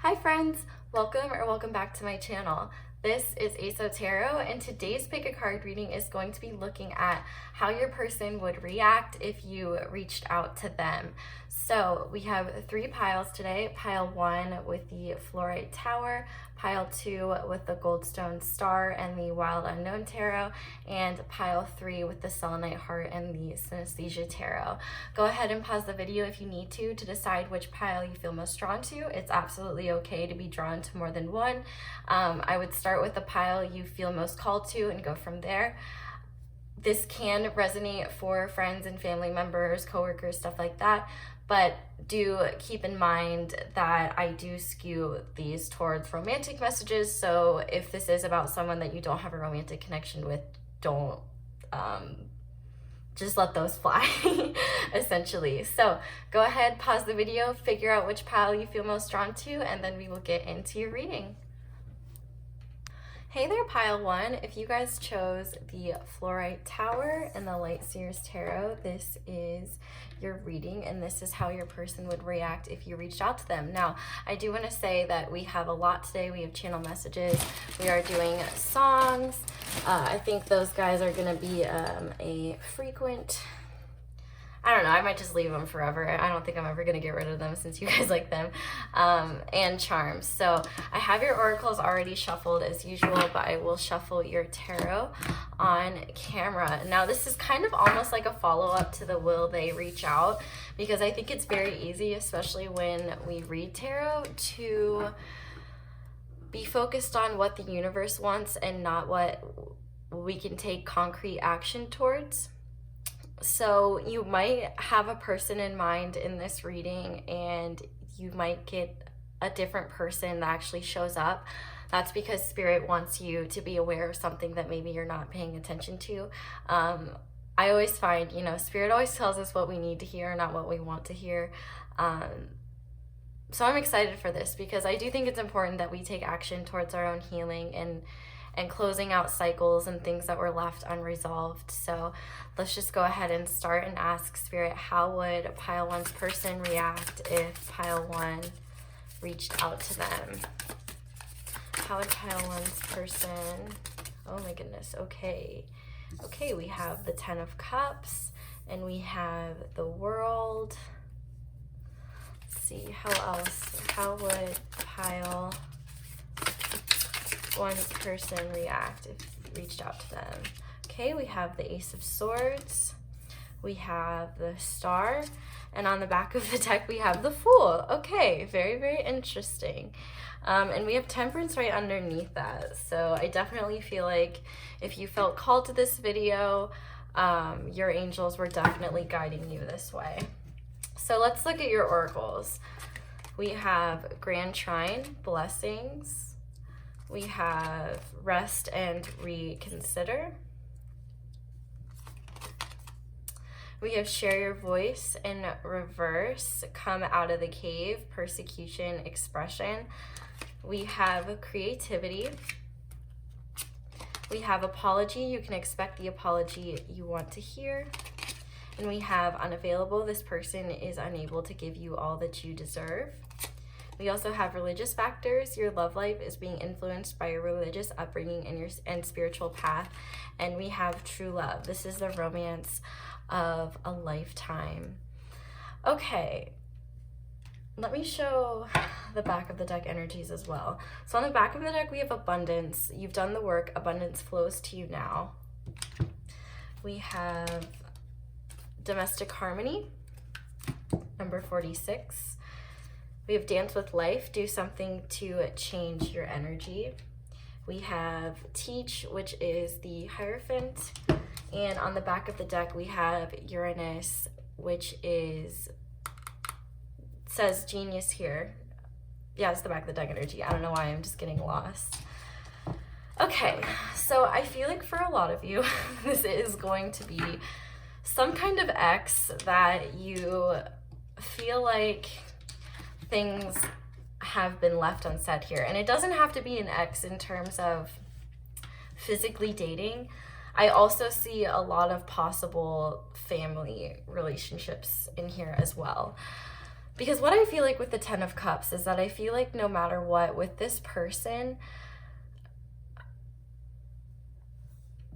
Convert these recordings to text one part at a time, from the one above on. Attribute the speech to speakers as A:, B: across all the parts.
A: Hi friends, welcome back to my channel. This is ASO Tarot, and today's pick a card reading is going to be looking at how your person would react if you reached out to them. So we have 3 piles today. Pile 1 with the Fluorite Tower, pile 2 with the Goldstone Star and the Wild Unknown Tarot, and pile 3 with the Selenite Heart and the Synesthesia Tarot. Go ahead and pause the video if you need to decide which pile you feel most drawn to. It's absolutely okay to be drawn to more than one. I would start with the pile you feel most called to and go from there. This can resonate for friends and family members, coworkers, stuff like that, but do keep in mind that I do skew these towards romantic messages. So if this is about someone that you don't have a romantic connection with, don't just let those fly, essentially. So go ahead, pause the video, figure out which pile you feel most drawn to, and then we will get into your reading. Hey there, pile 1. If you guys chose the Fluorite Tower and the Light Seers Tarot, this is your reading, and this is how your person would react if you reached out to them. Now, I do want to say that we have a lot today. We have channel messages. We are doing songs. I think those guys are going to be a frequent... I don't know, I might just leave them forever. I don't think I'm ever going to get rid of them since you guys like them. And charms. So I have your oracles already shuffled as usual, but I will shuffle your tarot on camera. Now this is kind of almost like a follow-up to the will they reach out, because I think it's very easy, especially when we read tarot, to be focused on what the universe wants and not what we can take concrete action towards. So you might have a person in mind in this reading, and you might get a different person that actually shows up. That's because Spirit wants you to be aware of something that maybe you're not paying attention to. I always find, Spirit always tells us what we need to hear, not what we want to hear. So I'm excited for this, because I do think it's important that we take action towards our own healing and closing out cycles and things that were left unresolved. So let's just go ahead and start and ask Spirit, how would pile 1's person react if pile 1 reached out to them? How would pile 1's person... Oh my goodness, okay. Okay, we have the 10 of Cups, and we have the World. Let's see, how would pile 1's person react if you reached out to them? Okay, we have the Ace of Swords, we have the Star, and on the back of the deck we have the Fool. Okay, very, very interesting. And we have Temperance right underneath that. So I definitely feel like if you felt called to this video, your angels were definitely guiding you this way. So let's look at your oracles. We have Grand Trine, Blessings. We have Rest and Reconsider. We have Share Your Voice in reverse, Come Out of the Cave, Persecution, Expression. We have Creativity. We have Apology. You can expect the apology you want to hear. And we have Unavailable. This person is unable to give you all that you deserve. We also have Religious Factors. Your love life is being influenced by your religious upbringing and spiritual path. And we have True Love. This is the romance of a lifetime. Okay, let me show the back of the deck energies as well. So on the back of the deck we have Abundance. You've done the work. Abundance flows to you now. We have Domestic Harmony, number 46. We have Dance with Life. Do something to change your energy. We have Teach, which is the Hierophant. And on the back of the deck, we have Uranus, which says Genius here. Yeah, it's the back of the deck energy. I don't know why, I'm just getting lost. Okay, so I feel like for a lot of you, this is going to be some kind of ex that you feel like things have been left unsaid here. And it doesn't have to be an ex in terms of physically dating. I also see a lot of possible family relationships in here as well. Because what I feel like with the Ten of Cups is that I feel like no matter what, with this person,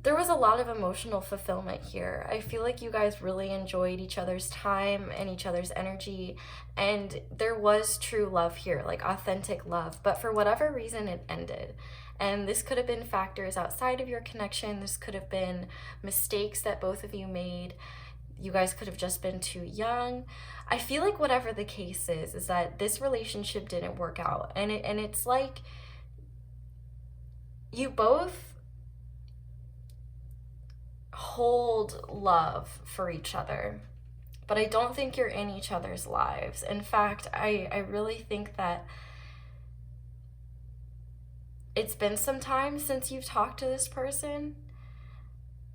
A: there was a lot of emotional fulfillment here. I feel like you guys really enjoyed each other's time and each other's energy, and there was true love here, like authentic love, but for whatever reason it ended. And this could have been factors outside of your connection. This could have been mistakes that both of you made. You guys could have just been too young. I feel like whatever the case is that this relationship didn't work out. And it's like you both hold love for each other, but I don't think you're in each other's lives. In fact, I really think that it's been some time since you've talked to this person,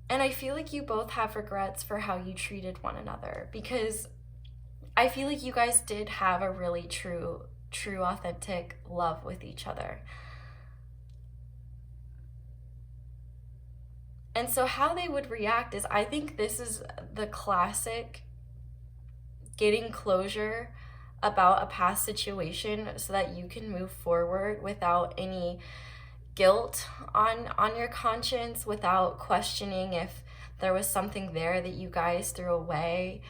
A: and I feel like you both have regrets for how you treated one another, because I feel like you guys did have a really true, authentic love with each other. And so how they would react is, I think this is the classic getting closure about a past situation so that you can move forward without any guilt on your conscience, without questioning if there was something there that you guys threw away,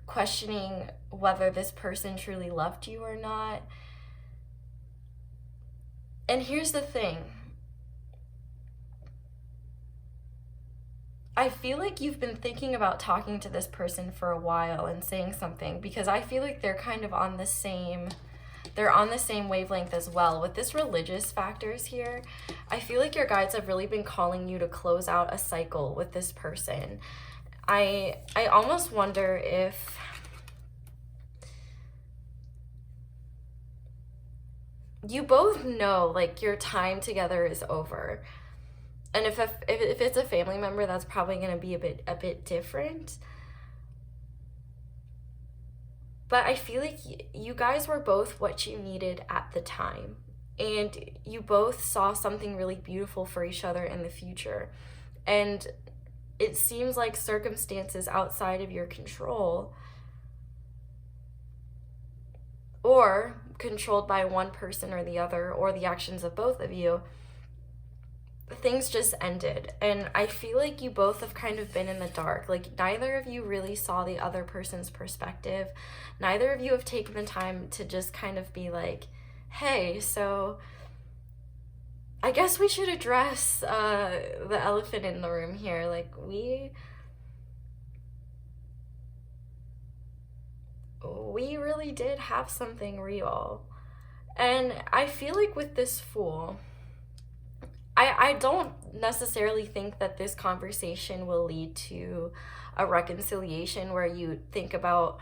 A: questioning whether this person truly loved you or not. And here's the thing. I feel like you've been thinking about talking to this person for a while and saying something, because I feel like they're kind of on the same wavelength as well. With this religious factors here, I feel like your guides have really been calling you to close out a cycle with this person. I almost wonder if you both know like your time together is over. And if it's a family member, that's probably going to be a bit different. But I feel like you guys were both what you needed at the time. And you both saw something really beautiful for each other in the future. And it seems like circumstances outside of your control, or controlled by one person or the other, or the actions of both of you, things just ended. And I feel like you both have kind of been in the dark. Like neither of you really saw the other person's perspective. Neither of you have taken the time to just kind of be like, hey, so I guess we should address the elephant in the room here. Like we really did have something real. And I feel like with this Fool, I don't necessarily think that this conversation will lead to a reconciliation where you think about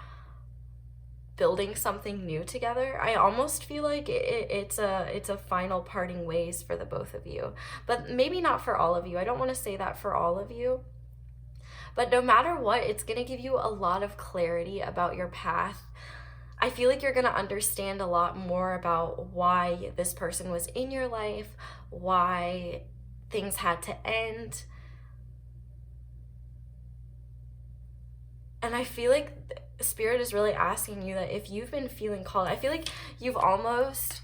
A: building something new together. I almost feel like it's a final parting ways for the both of you. But maybe not for all of you. I don't want to say that for all of you. But no matter what, it's going to give you a lot of clarity about your path. I feel like you're going to understand a lot more about why this person was in your life, why things had to end. And I feel like Spirit is really asking you that if you've been feeling called, I feel like you've almost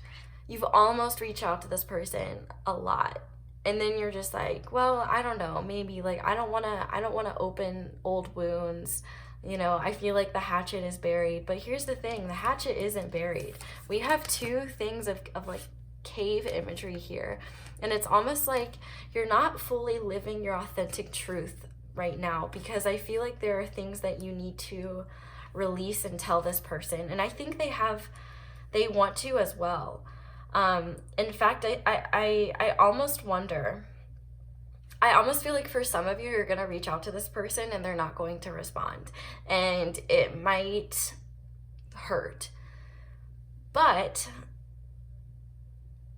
A: reached out to this person a lot. And then you're just like, well, I don't know, maybe like I don't want to open old wounds. You know, I feel like the hatchet is buried. But here's the thing, the hatchet isn't buried. We have two things of like cave imagery here. And it's almost like you're not fully living your authentic truth right now, because I feel like there are things that you need to release and tell this person. And I think they want to as well. In fact, I almost wonder, I almost feel like for some of you, you're going to reach out to this person and they're not going to respond. And it might hurt. But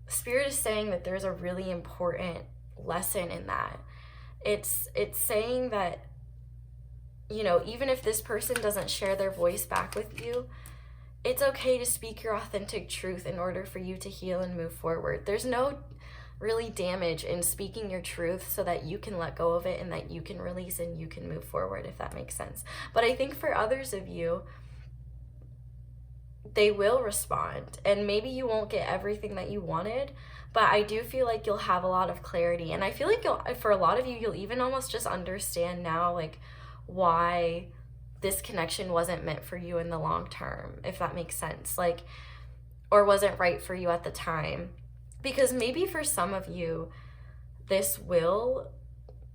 A: Spirit is saying that there's a really important lesson in that. It's saying that, you know, even if this person doesn't share their voice back with you, it's okay to speak your authentic truth in order for you to heal and move forward. There's no really damage in speaking your truth so that you can let go of it and that you can release and you can move forward, if that makes sense. But I think for others of you, they will respond, and maybe you won't get everything that you wanted, but I do feel like you'll have a lot of clarity. And I feel like for a lot of you, you'll even almost just understand now, like, why this connection wasn't meant for you in the long term, if that makes sense, like, or wasn't right for you at the time. Because maybe for some of you, this will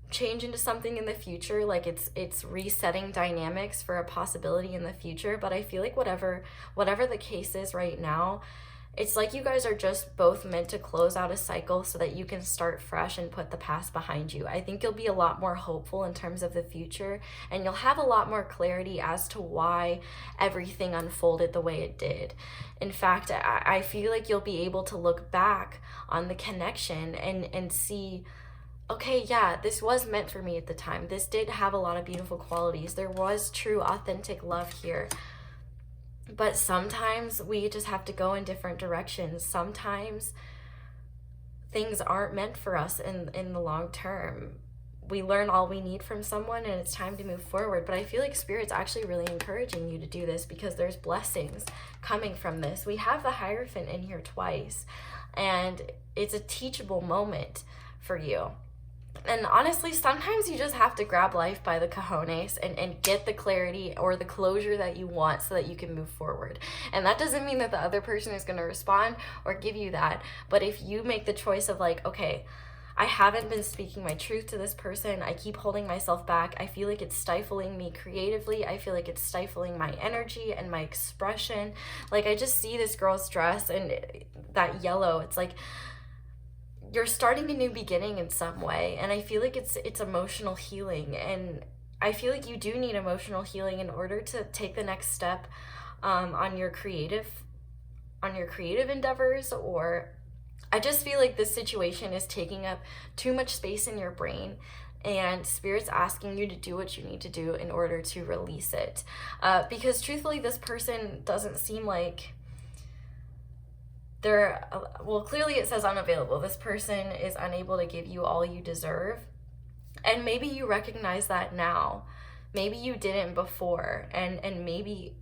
A: change into something in the future, like it's resetting dynamics for a possibility in the future. But I feel like whatever the case is right now, it's like you guys are just both meant to close out a cycle so that you can start fresh and put the past behind you. I think you'll be a lot more hopeful in terms of the future, and you'll have a lot more clarity as to why everything unfolded the way it did. In fact, I feel like you'll be able to look back on the connection and see, okay, yeah, this was meant for me at the time. This did have a lot of beautiful qualities. There was true, authentic love here. But sometimes we just have to go in different directions. Sometimes things aren't meant for us in the long term. We learn all we need from someone, and it's time to move forward. But I feel like Spirit's actually really encouraging you to do this, because there's blessings coming from this. We have the Hierophant in here twice, and it's a teachable moment for you. And honestly, sometimes you just have to grab life by the cojones and get the clarity or the closure that you want so that you can move forward. And that doesn't mean that the other person is going to respond or give you that. But if you make the choice of like, okay, I haven't been speaking my truth to this person, I keep holding myself back, I feel like it's stifling me creatively, I feel like it's stifling my energy and my expression. Like, I just see this girl's dress and that yellow, it's like, you're starting a new beginning in some way, and I feel like it's emotional healing, and I feel like you do need emotional healing in order to take the next step on your creative endeavors. Or I just feel like this situation is taking up too much space in your brain, and Spirit's asking you to do what you need to do in order to release it, because truthfully, this person doesn't seem like well, clearly it says unavailable. This person is unable to give you all you deserve. And maybe you recognize that now. Maybe you didn't before. And maybe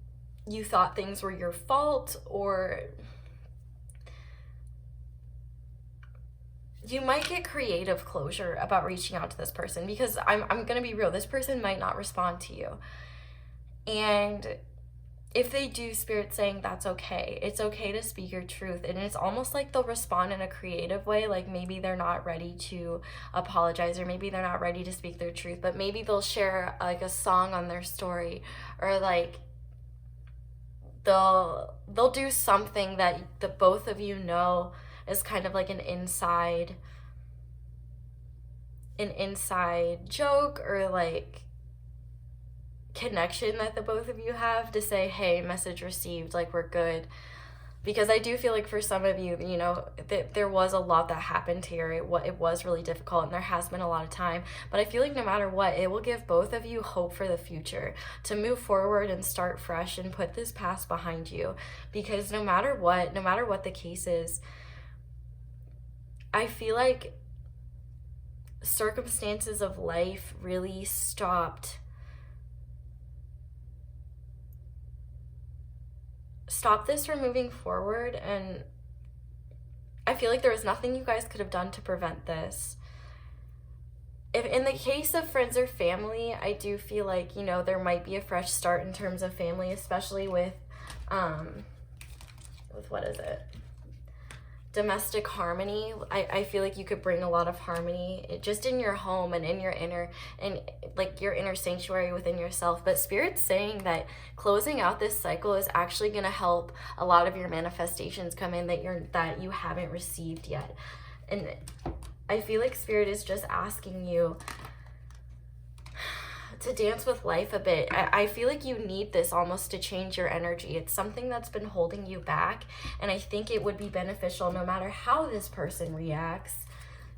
A: you thought things were your fault, or you might get creative closure about reaching out to this person, because I'm going to be real. This person might not respond to you. And if they do, Spirit's saying that's okay. It's okay to speak your truth. And it's almost like they'll respond in a creative way. Like, maybe they're not ready to apologize, or maybe they're not ready to speak their truth, but maybe they'll share like a song on their story, or like they'll do something that the both of you know is kind of like an inside joke, or like connection that the both of you have to say, hey, message received, like, we're good. Because I do feel like for some of you, you know, there was a lot that happened here. It was really difficult, and there has been a lot of time. But I feel like no matter what, it will give both of you hope for the future, to move forward and start fresh and put this past behind you. Because no matter what the case is, I feel like circumstances of life really stopped this from moving forward. And I feel like there was nothing you guys could have done to prevent this. If in the case of friends or family, I do feel like, you know, there might be a fresh start in terms of family, especially with what is it? Domestic harmony. I feel like you could bring a lot of harmony just in your home and in your inner sanctuary within yourself. But Spirit's saying that closing out this cycle is actually going to help a lot of your manifestations come in that you haven't received yet. And I feel like Spirit is just asking you to dance with life a bit. I feel like you need this almost to change your energy. It's something that's been holding you back, and I think it would be beneficial, no matter how this person reacts,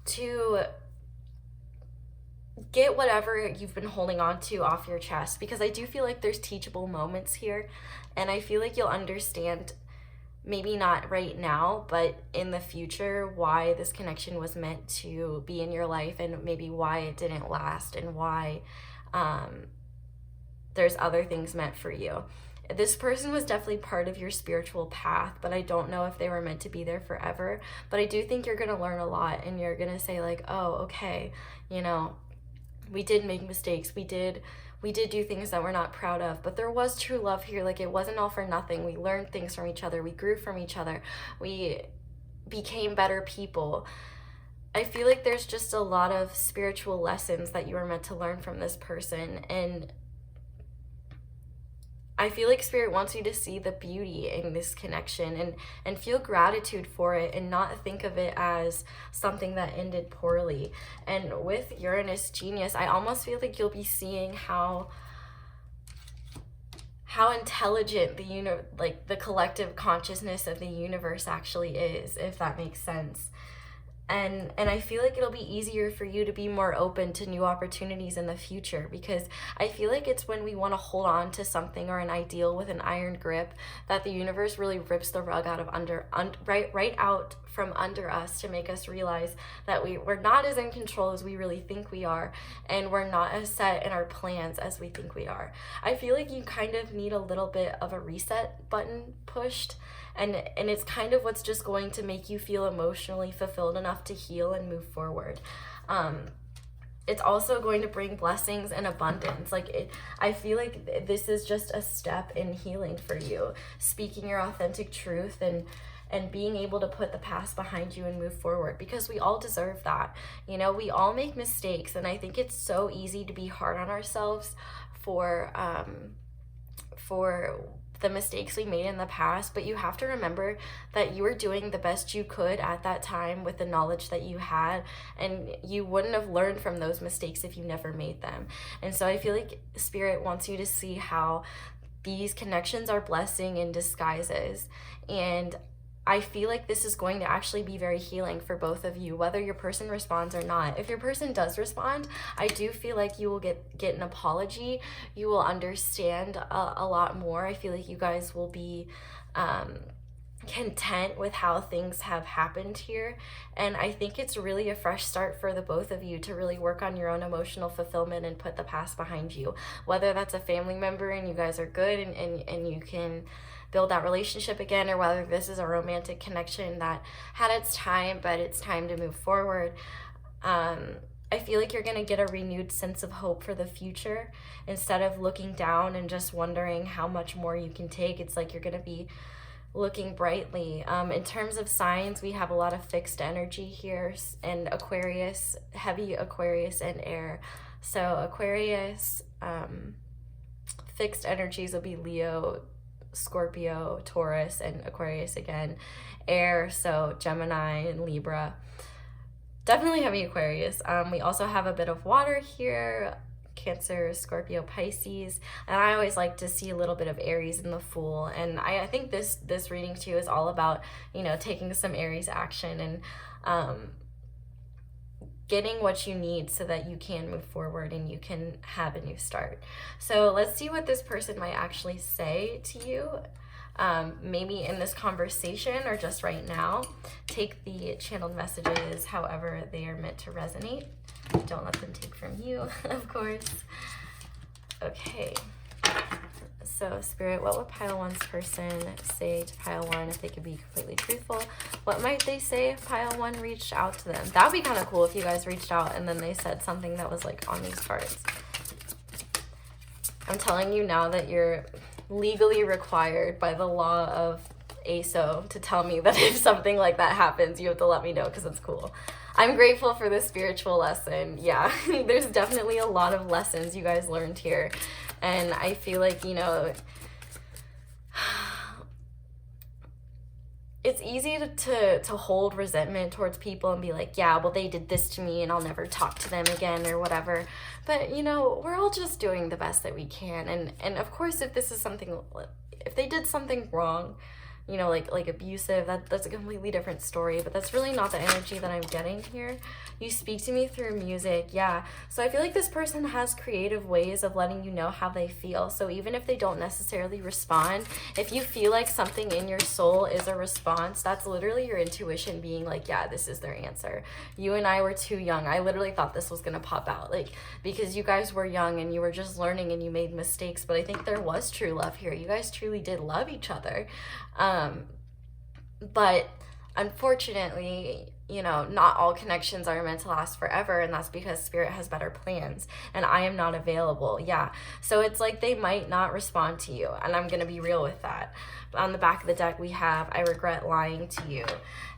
A: to get whatever you've been holding on to off your chest, because I do feel like there's teachable moments here, and I feel like you'll understand, maybe not right now, but in the future, why this connection was meant to be in your life, and maybe why it didn't last, and why there's other things meant for you. this person was definitely part of your spiritual path, but I don't know if they were meant to be there forever. But I do think you're going to learn a lot, and you're going to say like, oh, okay, you know, we did make mistakes. We did do things that we're not proud of, but there was true love here. Like, it wasn't all for nothing. We learned things from each other. We grew from each other. We became better people. I feel like there's just a lot of spiritual lessons that you were meant to learn from this person, and I feel like Spirit wants you to see the beauty in this connection and feel gratitude for it, and not think of it as something that ended poorly. And with Uranus Genius, I almost feel like you'll be seeing how intelligent the collective consciousness of the universe actually is, if that makes sense. And I feel like it'll be easier for you to be more open to new opportunities in the future, because I feel like it's when we want to hold on to something or an ideal with an iron grip that the universe really rips the rug out of right out from under us, to make us realize that we're not as in control as we really think we are, and we're not as set in our plans as we think we are. I feel like you kind of need a little bit of a reset button pushed, and it's kind of what's just going to make you feel emotionally fulfilled enough to heal and move forward. It's also going to bring blessings and abundance. I feel like this is just a step in healing for you, speaking your authentic truth and being able to put the past behind you and move forward, because we all deserve that. You know, we all make mistakes, and I think it's so easy to be hard on ourselves for the mistakes we made in the past, but you have to remember that you were doing the best you could at that time with the knowledge that you had, and you wouldn't have learned from those mistakes if you never made them. And so I feel like Spirit wants you to see how these connections are blessing in disguises, and I feel like this is going to actually be very healing for both of you, whether your person responds or not. If your person does respond, I do feel like you will get an apology. You will understand a lot more. I feel like you guys will be content with how things have happened here. And I think it's really a fresh start for the both of you to really work on your own emotional fulfillment and put the past behind you. Whether that's a family member and you guys are good and you can build that relationship again, or whether this is a romantic connection that had its time, but it's time to move forward. I feel like you're going to get a renewed sense of hope for the future. Instead of looking down and just wondering how much more you can take, it's like you're going to be looking brightly. In terms of signs, we have a lot of fixed energy here, and Aquarius, heavy Aquarius and air. So Aquarius, fixed energies will be Leo, Scorpio, Taurus, and Aquarius again. Air, so Gemini and Libra. Definitely heavy Aquarius. We also have a bit of water here, Cancer, Scorpio, Pisces, and I always like to see a little bit of Aries in the Fool. And I think this reading too is all about, you know, taking some Aries action and getting what you need so that you can move forward and you can have a new start. So let's see what this person might actually say to you, maybe in this conversation or just right now. Take the channeled messages however they are meant to resonate. Don't let them take from you, of course. Okay. So Spirit, what would pile one's person say to pile one if they could be completely truthful? What might they say if pile one reached out to them? That would be kind of cool if you guys reached out and then they said something that was like on these cards. I'm telling you now that you're legally required by the law of ASO to tell me that if something like that happens, you have to let me know, because it's cool. I'm grateful for this spiritual lesson. Yeah, there's definitely a lot of lessons you guys learned here. And I feel like, you know, it's easy to hold resentment towards people and be like, yeah, well, they did this to me and I'll never talk to them again or whatever. But, you know, we're all just doing the best that we can. And of course, if this is something, if they did something wrong, you know, like abusive, that's a completely different story, but that's really not the energy that I'm getting here. You speak to me through music. Yeah. So I feel like this person has creative ways of letting you know how they feel. So even if they don't necessarily respond, if you feel like something in your soul is a response, that's literally your intuition being like, yeah, this is their answer. You and I were too young. I literally thought this was going to pop out, like, because you guys were young and you were just learning and you made mistakes. But I think there was true love here. You guys truly did love each other. But unfortunately, you know, not all connections are meant to last forever, and that's because spirit has better plans and I am not available. Yeah. So it's like they might not respond to you, and I'm going to be real with that. On the back of the deck, we have, I regret lying to you.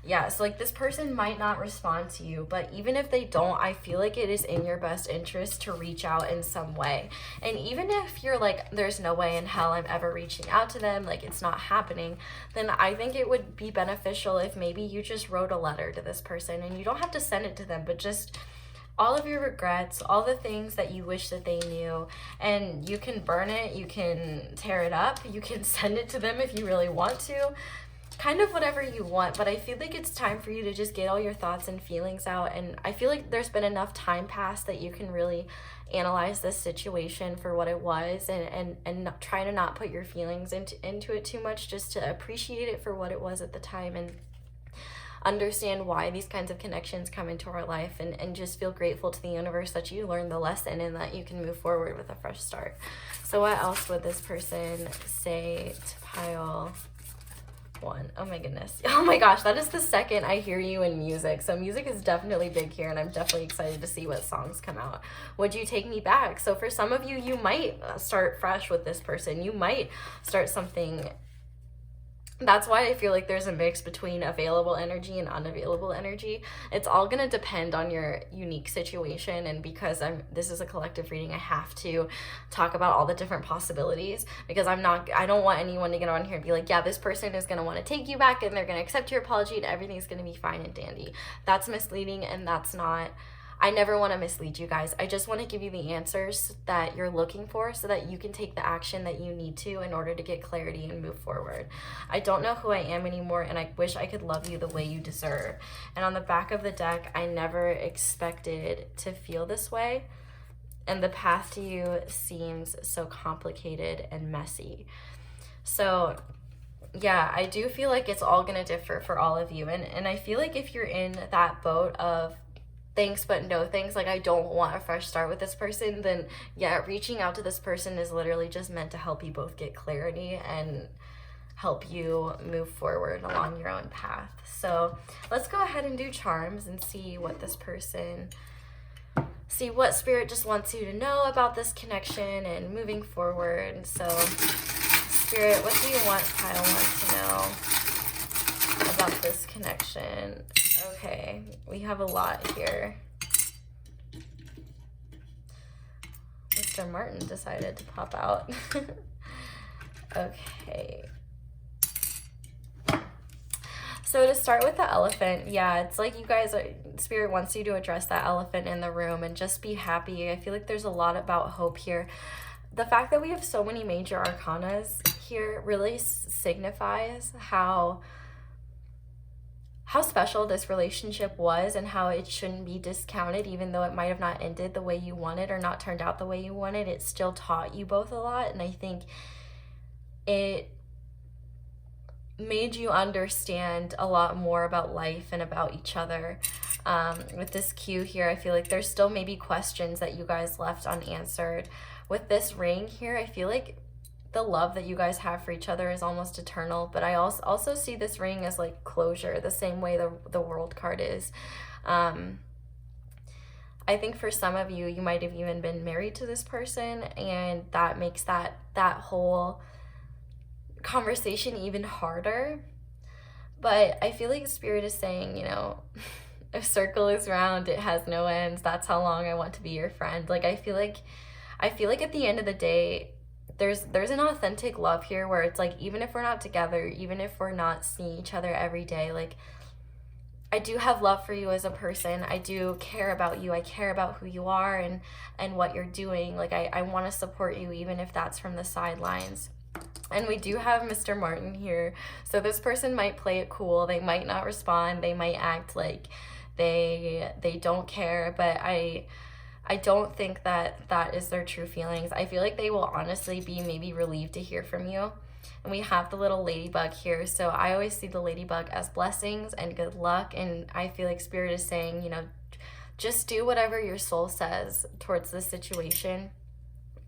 A: Yeah, so like this person might not respond to you, but even if they don't, I feel like it is in your best interest to reach out in some way. And even if you're like, there's no way in hell I'm ever reaching out to them, like it's not happening, then I think it would be beneficial if maybe you just wrote a letter to this person, and you don't have to send it to them, but just all of your regrets, all the things that you wish that they knew, and you can burn it, you can tear it up, you can send it to them if you really want to, kind of whatever you want. But I feel like it's time for you to just get all your thoughts and feelings out, and I feel like there's been enough time passed that you can really analyze this situation for what it was, and not, try to not put your feelings into it too much, just to appreciate it for what it was at the time, and understand why these kinds of connections come into our life, and just feel grateful to the universe that you learned the lesson and that you can move forward with a fresh start. So what else would this person say to pile one? Oh my goodness. Oh my gosh, that is the second I hear you in music. So music is definitely big here, and I'm definitely excited to see what songs come out. Would you take me back? So for some of you, you might start fresh with this person. You might start something. That's why I feel like there's a mix between available energy and unavailable energy. It's all going to depend on your unique situation, and because this is a collective reading, I have to talk about all the different possibilities, because I don't want anyone to get on here and be like, yeah, this person is going to want to take you back and they're going to accept your apology and everything's going to be fine and dandy. That's misleading, and that's not. I never want to mislead you guys. I just want to give you the answers that you're looking for so that you can take the action that you need to in order to get clarity and move forward. I don't know who I am anymore, and I wish I could love you the way you deserve. And on the back of the deck, I never expected to feel this way, and the path to you seems so complicated and messy. So yeah, I do feel like it's all going to differ for all of you. And I feel like if you're in that boat of thanks but no thanks, like I don't want a fresh start with this person, then yeah, reaching out to this person is literally just meant to help you both get clarity and help you move forward along your own path. So let's go ahead and do charms and see what spirit just wants you to know about this connection and moving forward. So spirit, what do you want pile one to know about this connection? Okay, we have a lot here. Mr. Martin decided to pop out. Okay. So to start with the elephant, yeah, it's like you guys spirit wants you to address that elephant in the room and just be happy. I feel like there's a lot about hope here. The fact that we have so many major arcanas here really signifies how special this relationship was, and how it shouldn't be discounted. Even though it might have not ended the way you wanted or not turned out the way you wanted, it still taught you both a lot, and I think it made you understand a lot more about life and about each other. With this Q here, I feel like there's still maybe questions that you guys left unanswered. With this ring here, I feel like the love that you guys have for each other is almost eternal, but I also see this ring as like closure, the same way the World card is. I think for some of you, you might have even been married to this person, and that makes that whole conversation even harder. But I feel like Spirit is saying, you know, a circle is round, it has no ends. That's how long I want to be your friend. Like I feel like at the end of the day, there's an authentic love here where it's like, even if we're not together, even if we're not seeing each other every day, like I do have love for you as a person. I do care about you. I care about who you are and what you're doing. Like I want to support you, even if that's from the sidelines. And we do have Mr. Martin here. So this person might play it cool. They might not respond. They might act like they don't care. But I don't think that is their true feelings. I feel like they will honestly be maybe relieved to hear from you. And we have the little ladybug here. So I always see the ladybug as blessings and good luck. And I feel like Spirit is saying, you know, just do whatever your soul says towards this situation.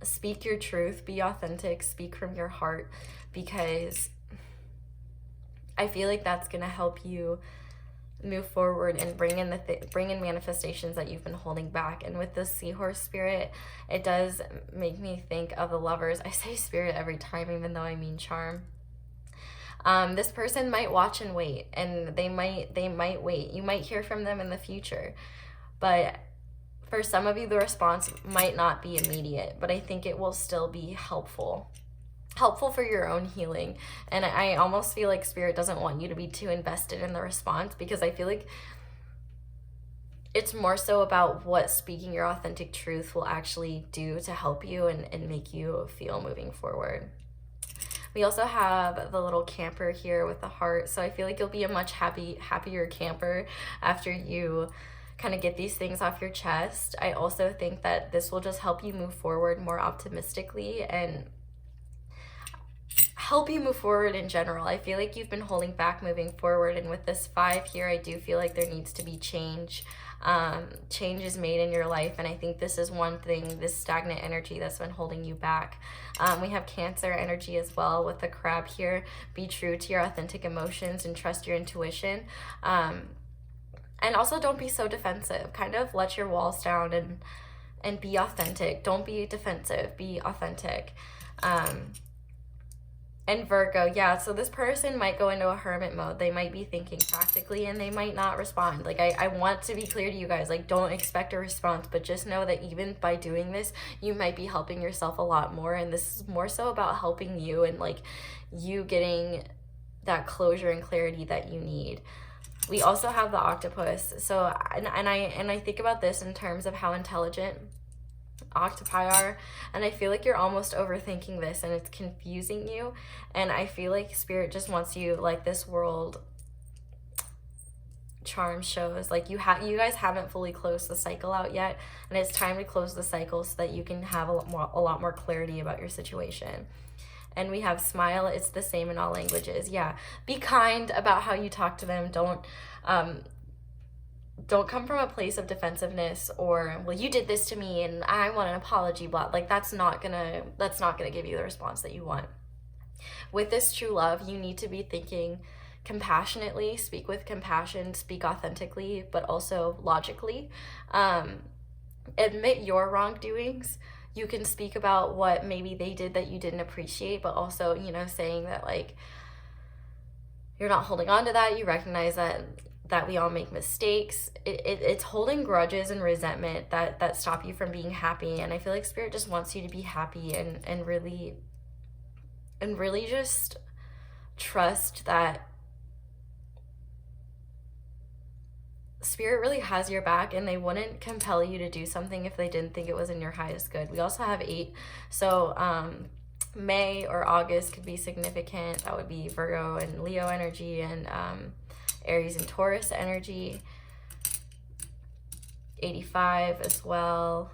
A: Speak your truth, be authentic, speak from your heart, because I feel like that's going to help you move forward and bring in manifestations that you've been holding back. And with the seahorse spirit, it does make me think of the Lovers. I say spirit every time, even though I mean charm. This person might watch and wait, and they might wait. You might hear from them in the future, but for some of you, the response might not be immediate, but I think it will still be helpful for your own healing. And I almost feel like Spirit doesn't want you to be too invested in the response, because I feel like it's more so about what speaking your authentic truth will actually do to help you and make you feel moving forward. We also have the little camper here with the heart. So I feel like you'll be a much happier camper after you kind of get these things off your chest. I also think that this will just help you move forward more optimistically and help you move forward in general. I feel like you've been holding back moving forward, and with this 5 here, I do feel like there needs to be change. Change is made in your life, and I think this is one thing, this stagnant energy that's been holding you back. We have Cancer energy as well with the crab here. Be true to your authentic emotions and trust your intuition. And also don't be so defensive. Kind of let your walls down and be authentic. Don't be defensive, be authentic. And Virgo, yeah, so this person might go into a hermit mode. They might be thinking practically, and they might not respond. Like, I want to be clear to you guys, like, don't expect a response, but just know that even by doing this, you might be helping yourself a lot more. And this is more so about helping you and, like, you getting that closure and clarity that you need. We also have the octopus. So, and I think about this in terms of how intelligent octopi are, and I feel like you're almost overthinking this and it's confusing you. And I feel like Spirit just wants you, like this world charm shows, like you guys haven't fully closed the cycle out yet, and it's time to close the cycle so that you can have a lot more clarity about your situation. And we have smile. It's the same in all languages. Yeah, be kind about how you talk to them. Don't come from a place of defensiveness or, well, you did this to me and I want an apology, blah. Like, that's not gonna give you the response that you want. With this true love, you need to be thinking compassionately, speak with compassion, speak authentically, but also logically. Admit your wrongdoings. You can speak about what maybe they did that you didn't appreciate, but also, you know, saying that, like, you're not holding on to that. You recognize that we all make mistakes. It's holding grudges and resentment that stop you from being happy. And I feel like Spirit just wants you to be happy and really just trust that Spirit really has your back, and they wouldn't compel you to do something if they didn't think it was in your highest good. We also have 8. So May or August could be significant. That would be Virgo and Leo energy, and Aries and Taurus energy. 85 as well.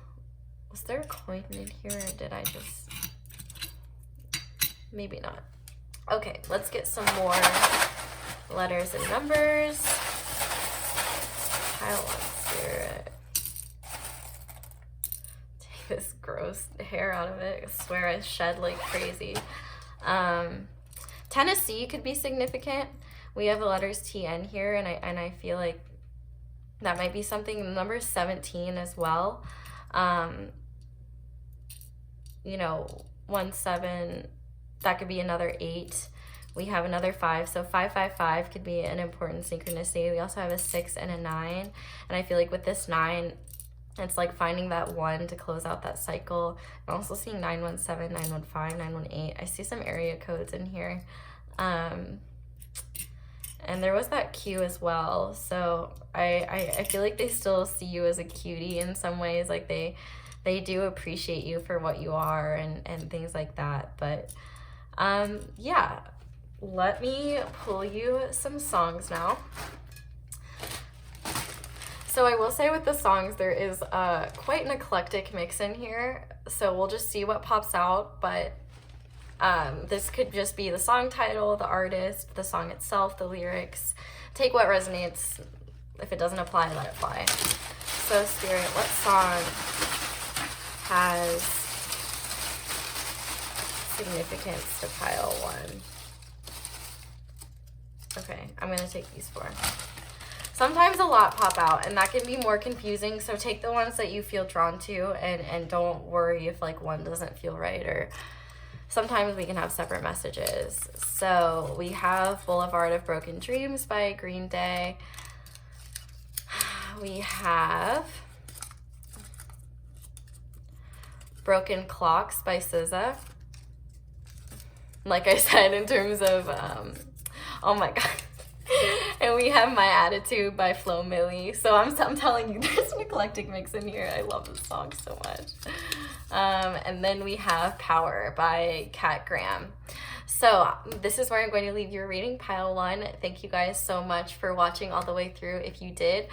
A: Was there a coin in here, or did I just... Maybe not. Okay, let's get some more letters and numbers. Pile on Spirit. Take this gross hair out of it. I swear I shed like crazy. Tennessee could be significant. We have the letters TN here, and I feel like that might be something. Number 17 as well. You know, 17, that could be another 8. We have another 5, so 555 could be an important synchronicity. We also have a 6 and a 9, and I feel like with this 9, it's like finding that 1 to close out that cycle. I'm also seeing 917, 915, 918. I see some area codes in here. And there was that Q as well. So I feel like they still see you as a cutie in some ways. Like they do appreciate you for what you are and things like that. But Yeah, let me pull you some songs now. So I will say with the songs, there is quite an eclectic mix in here. So we'll just see what pops out. But this could just be the song title, the artist, the song itself, the lyrics. Take what resonates. If it doesn't apply, let it fly. So Spirit, what song has significance to pile 1? Okay, I'm going to take these 4. Sometimes a lot pop out, and that can be more confusing, so take the ones that you feel drawn to, and don't worry if like one doesn't feel right, or sometimes we can have separate messages. So we have Boulevard of Broken Dreams by Green Day. We have Broken Clocks by SZA. Like I said, in terms of, oh my God. And we have My Attitude by Flo Milli. So I'm telling you, there's an eclectic mix in here. I love this song so much. And then we have Power by Kat Graham. So this is where I'm going to leave your reading, pile 1. Thank you guys so much for watching all the way through. If you did,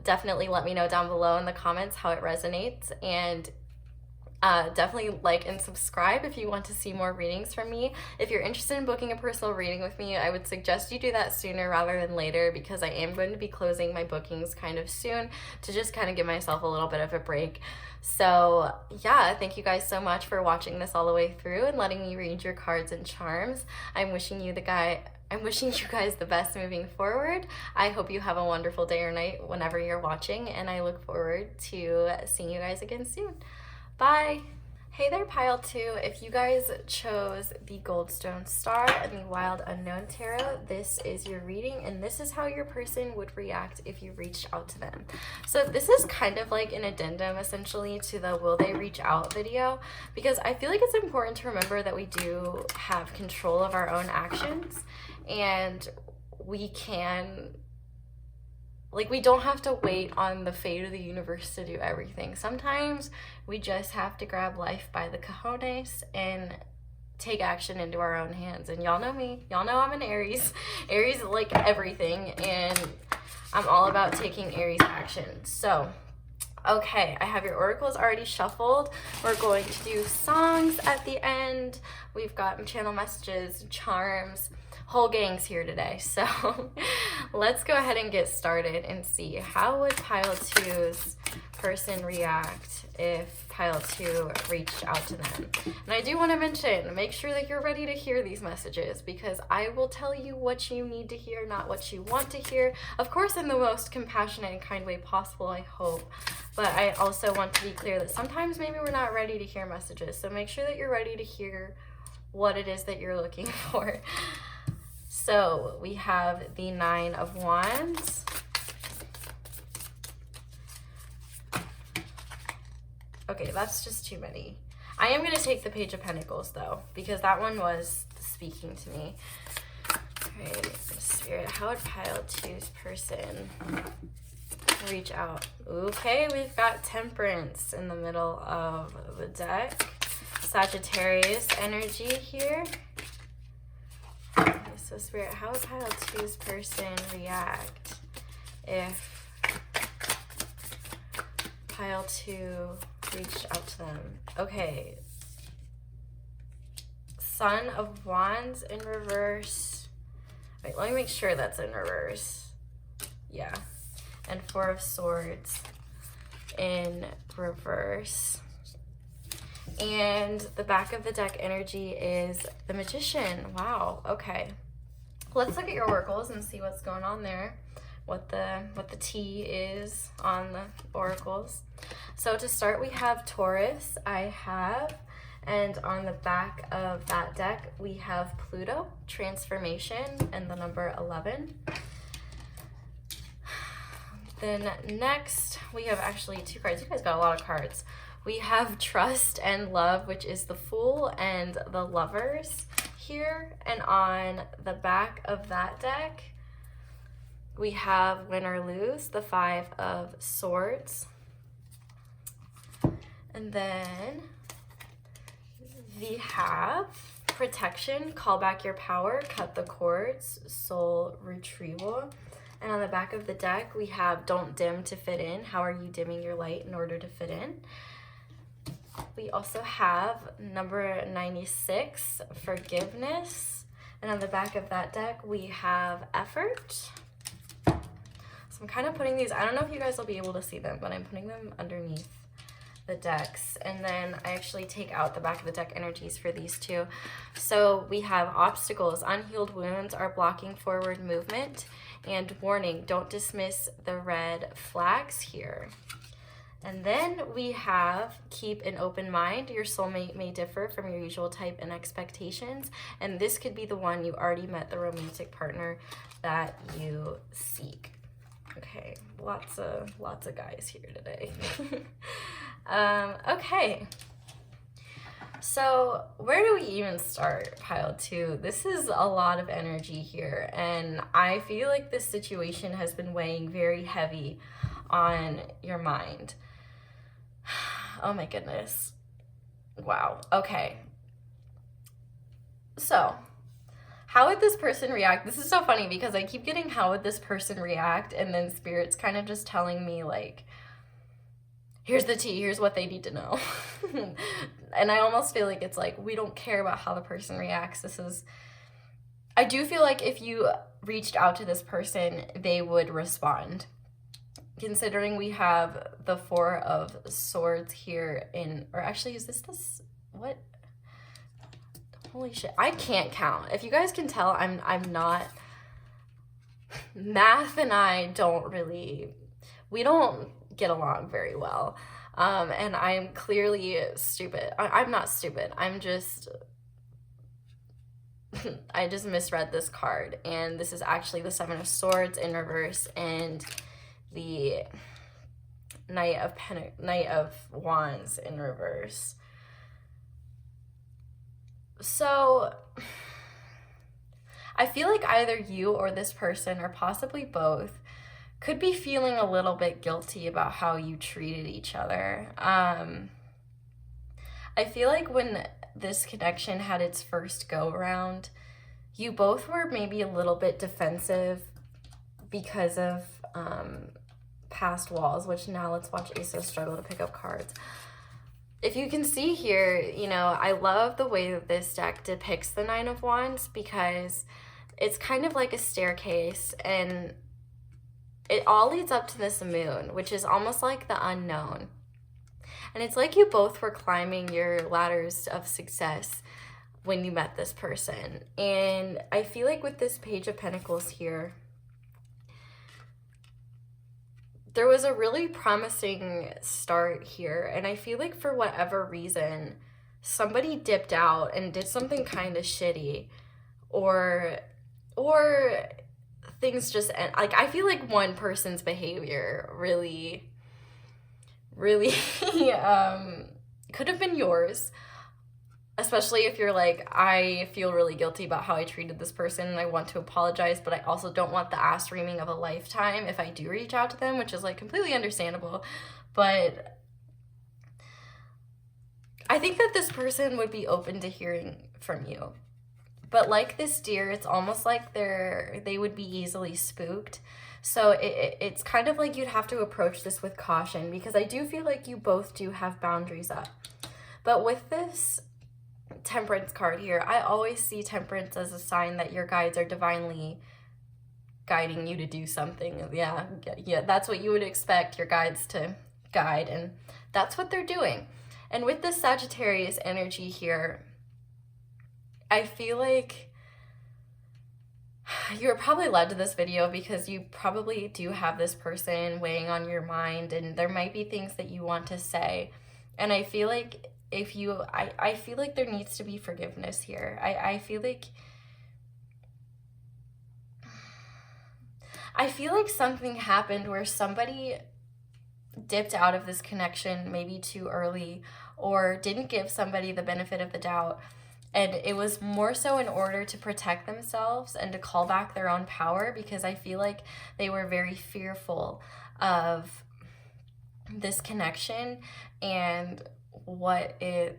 A: definitely let me know down below in the comments how it resonates. And definitely like and subscribe if you want to see more readings from me. If you're interested in booking a personal reading with me, I would suggest you do that sooner rather than later, because I am going to be closing my bookings kind of soon to just kind of give myself a little bit of a break. So yeah, thank you guys so much for watching this all the way through and letting me read your cards and charms. I'm wishing you guys the best moving forward. I hope you have a wonderful day or night whenever you're watching, and I look forward to seeing you guys again soon. Bye. Hey there, pile 2. If you guys chose the Goldstone Star and the Wild Unknown Tarot, this is your reading, and this is how your person would react if you reached out to them. So this is kind of like an addendum essentially to the Will They Reach Out video, because I feel like it's important to remember that we do have control of our own actions, and we can, like, we don't have to wait on the fate of the universe to do everything. Sometimes we just have to grab life by the cojones and take action into our own hands. And y'all know me. Y'all know I'm an Aries. Aries like everything, and I'm all about taking Aries action. So, okay, I have your oracles already shuffled. We're going to do songs at the end. We've got channel messages, charms, whole gang's here today. So let's go ahead and get started and see how would pile 2's person react if pile 2 reached out to them. And I do want to mention, make sure that you're ready to hear these messages, because I will tell you what you need to hear, not what you want to hear. Of course, in the most compassionate and kind way possible, I hope. But I also want to be clear that sometimes maybe we're not ready to hear messages. So make sure that you're ready to hear what it is that you're looking for. So we have the 9 of Wands. Okay, that's just too many. I am going to take the Page of Pentacles though, because that one was speaking to me. All right, Spirit, how would pile 2's person reach out? Okay, we've got Temperance in the middle of the deck. Sagittarius energy here. So Spirit, how would pile 2's person react if pile 2 reached out to them? Okay. Son of Wands in reverse. Wait, let me make sure that's in reverse. Yeah. And 4 of Swords in reverse. And the back of the deck energy is the Magician. Wow, okay. Let's look at your oracles and see what's going on there. What the tea is on the oracles. So to start, we have Taurus, and on the back of that deck, we have Pluto, transformation, and the number 11. Then next, we have actually 2 cards. You guys got a lot of cards. We have Trust and Love, which is the Fool and the Lovers here. And on the back of that deck, we have Win or Lose, the 5 of Swords. And then we have protection, call back your power, cut the cords, soul retrieval. And on the back of the deck, we have don't dim to fit in. How are you dimming your light in order to fit in? We also have number 96, forgiveness. And on the back of that deck, we have effort. So I'm kind of putting these, I don't know if you guys will be able to see them, but I'm putting them underneath the decks. And then I actually take out the back of the deck energies for these two. So we have obstacles, unhealed wounds are blocking forward movement. And warning, don't dismiss the red flags here. And then we have keep an open mind. Your soulmate may differ from your usual type and expectations. And this could be the one you already met, the romantic partner that you seek. Okay, lots of guys here today. Okay. So where do we even start, pile 2? This is a lot of energy here, and I feel like this situation has been weighing very heavy on your mind. Oh my goodness. Wow. Okay. So how would this person react? This is so funny because I keep getting how would this person react, and then Spirit's kind of just telling me like, here's the tea, here's what they need to know. And I almost feel like it's like, we don't care about how the person reacts. I do feel like if you reached out to this person, they would respond. Considering we have the 4 of Swords here or actually, is this, what? Holy shit, I can't count. If you guys can tell, I'm not, math and I we don't get along very well. And I'm clearly stupid. I'm not stupid. I just misread this card. And this is actually the 7 of Swords in reverse and the Knight of Wands in reverse. So I feel like either you or this person, or possibly both, could be feeling a little bit guilty about how you treated each other. I feel like when this connection had its first go around, you both were maybe a little bit defensive because of past walls, which now let's watch Ace struggle to pick up cards. If you can see here, you know, I love the way that this deck depicts the 9 of Wands because it's kind of like a staircase, and it all leads up to this moon, which is almost like the unknown. And it's like you both were climbing your ladders of success when you met this person. And I feel like with this Page of Pentacles here, there was a really promising start here. And I feel like for whatever reason, somebody dipped out and did something kind of shitty, or things just end. Like, I feel like one person's behavior really could have been yours, especially if you're like, I feel really guilty about how I treated this person and I want to apologize, but I also don't want the ass reaming of a lifetime if I do reach out to them, which is like completely understandable. But I think that this person would be open to hearing from you. But like this deer, it's almost like they would be easily spooked. So it's kind of like you'd have to approach this with caution, because I do feel like you both do have boundaries up. But with this Temperance card here, I always see Temperance as a sign that your guides are divinely guiding you to do something. Yeah, that's what you would expect your guides to guide, and that's what they're doing. And with this Sagittarius energy here, I feel like you're probably led to this video because you probably do have this person weighing on your mind, and there might be things that you want to say. And I feel like I feel like there needs to be forgiveness here. I feel like something happened where somebody dipped out of this connection maybe too early, or didn't give somebody the benefit of the doubt. And it was more so in order to protect themselves and to call back their own power, because I feel like they were very fearful of this connection and what it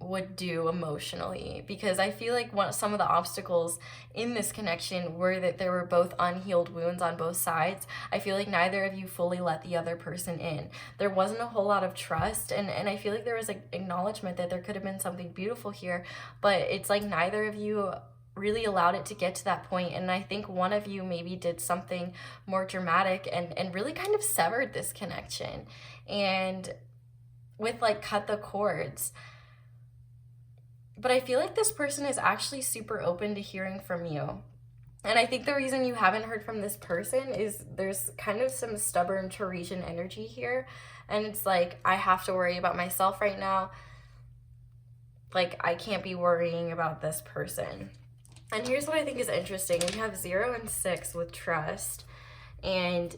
A: would do emotionally, because I feel like some of the obstacles in this connection were that there were both unhealed wounds on both sides. I feel like neither of you fully let the other person in. There wasn't a whole lot of trust, and I feel like there was an acknowledgement that there could have been something beautiful here, but it's like neither of you really allowed it to get to that point. And I think one of you maybe did something more dramatic and really kind of severed this connection, and with like cut the cords. But I feel like this person is actually super open to hearing from you. And I think the reason you haven't heard from this person is there's kind of some stubborn Teresian energy here. And it's like, I have to worry about myself right now. Like, I can't be worrying about this person. And here's what I think is interesting. We have 0 and 6 with trust. And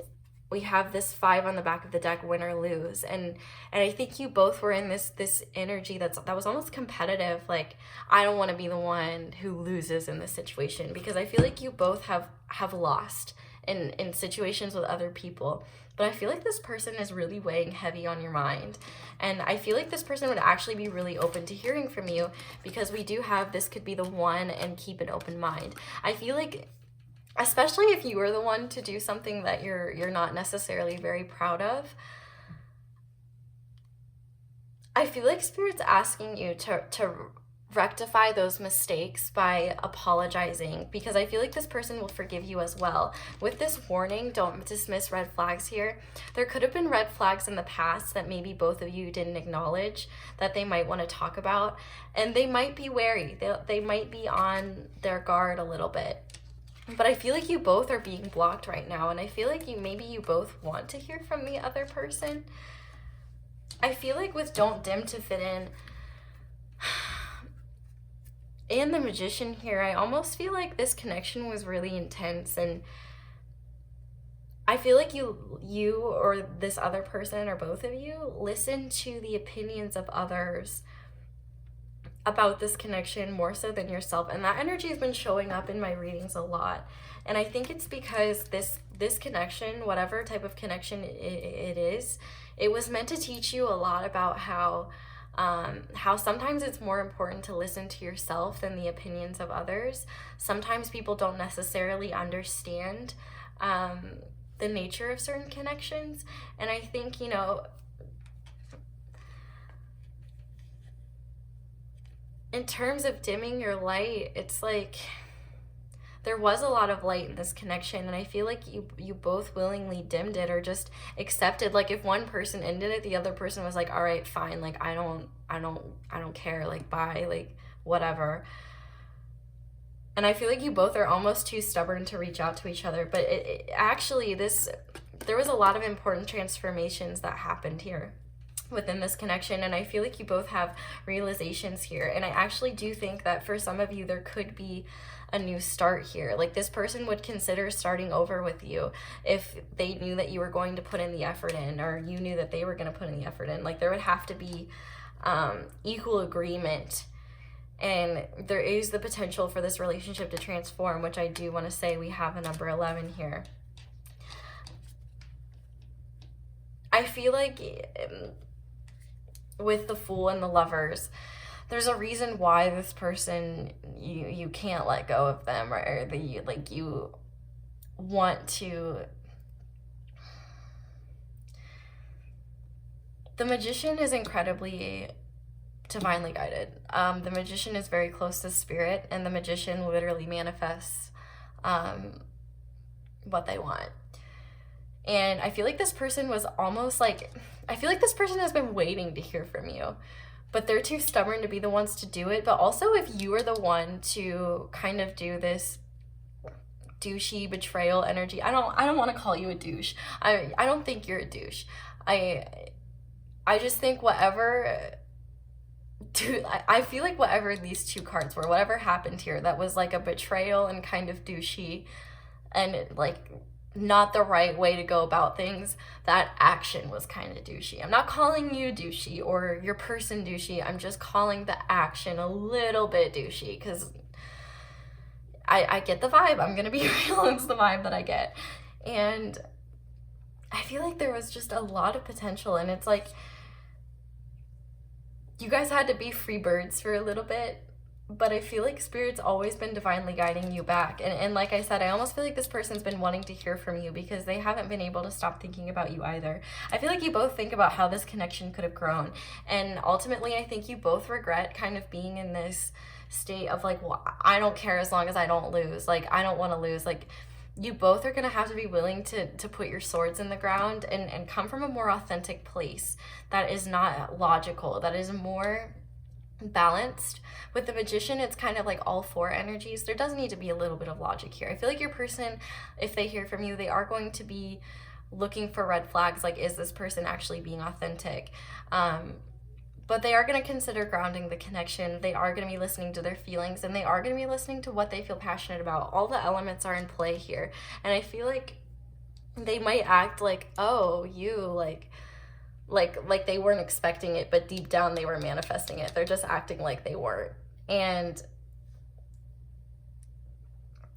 A: we have this 5 on the back of the deck, win or lose. And I think you both were in this energy that was almost competitive. Like, I don't want to be the one who loses in this situation, because I feel like you both have lost in situations with other people. But I feel like this person is really weighing heavy on your mind. And I feel like this person would actually be really open to hearing from you, because we do have this could be the one and keep an open mind. I feel like, especially if you were the one to do something that you're not necessarily very proud of, I feel like Spirit's asking you to rectify those mistakes by apologizing, because I feel like this person will forgive you as well. With this warning, don't dismiss red flags here. There could have been red flags in the past that maybe both of you didn't acknowledge that they might want to talk about, and they might be wary. They might be on their guard a little bit. But I feel like you both are being blocked right now, and I feel like maybe you both want to hear from the other person. I feel like with don't dim to fit in and the Magician here, I almost feel like this connection was really intense, and I feel like you or this other person, or both of you, listen to the opinions of others about this connection more so than yourself. And that energy has been showing up in my readings a lot. And I think it's because this connection, whatever type of connection it is, it was meant to teach you a lot about how sometimes it's more important to listen to yourself than the opinions of others. Sometimes people don't necessarily understand the nature of certain connections. And I think, in terms of dimming your light, it's like there was a lot of light in this connection, and I feel like you both willingly dimmed it or just accepted. Like, if one person ended it, the other person was like, all right, fine, like I don't care, like bye, like whatever. And I feel like you both are almost too stubborn to reach out to each other. But it actually, there was a lot of important transformations that happened here within this connection, and I feel like you both have realizations here. And I actually do think that for some of you there could be a new start here. Like, this person would consider starting over with you if they knew that you were going to put in the effort in, or you knew that they were going to put in the effort in. Like, there would have to be equal agreement, and there is the potential for this relationship to transform, which I do want to say we have a number 11 here. I feel like with the Fool and the Lovers, there's a reason why this person, you can't let go of them, or you want to. The Magician is incredibly divinely guided. The Magician is very close to Spirit, and the Magician literally manifests what they want. And I feel like this person was almost like, I feel like this person has been waiting to hear from you, but they're too stubborn to be the ones to do it. But also, if you are the one to kind of do this douchey betrayal energy, I don't want to call you a douche. I don't think you're a douche. I just think I feel like whatever these two cards were, whatever happened here, that was like a betrayal and kind of douchey and like not the right way to go about things, that action was kind of douchey. I'm not calling you douchey or your person douchey. I'm just calling the action a little bit douchey, because I get the vibe. I'm going to be real. It's the vibe that I get. And I feel like there was just a lot of potential, and it's like, you guys had to be free birds for a little bit, but I feel like Spirit's always been divinely guiding you back. And like I said, I almost feel like this person's been wanting to hear from you because they haven't been able to stop thinking about you either. I feel like you both think about how this connection could have grown. And ultimately, I think you both regret kind of being in this state of like, well, I don't care as long as I don't lose. Like, I don't want to lose. Like, you both are going to have to be willing to put your swords in the ground and come from a more authentic place that is not logical, that is more balanced. With the Magician, it's kind of like all four energies. There does need to be a little bit of logic here. I feel like your person, if they hear from you, they are going to be looking for red flags, like, is this person actually being authentic? But they are going to consider grounding the connection. They are going to be listening to their feelings, and they are going to be listening to what they feel passionate about. All the elements are in play here. And I feel like they might act like, oh, you, like they weren't expecting it, but deep down they were manifesting it. They're just acting like they weren't. And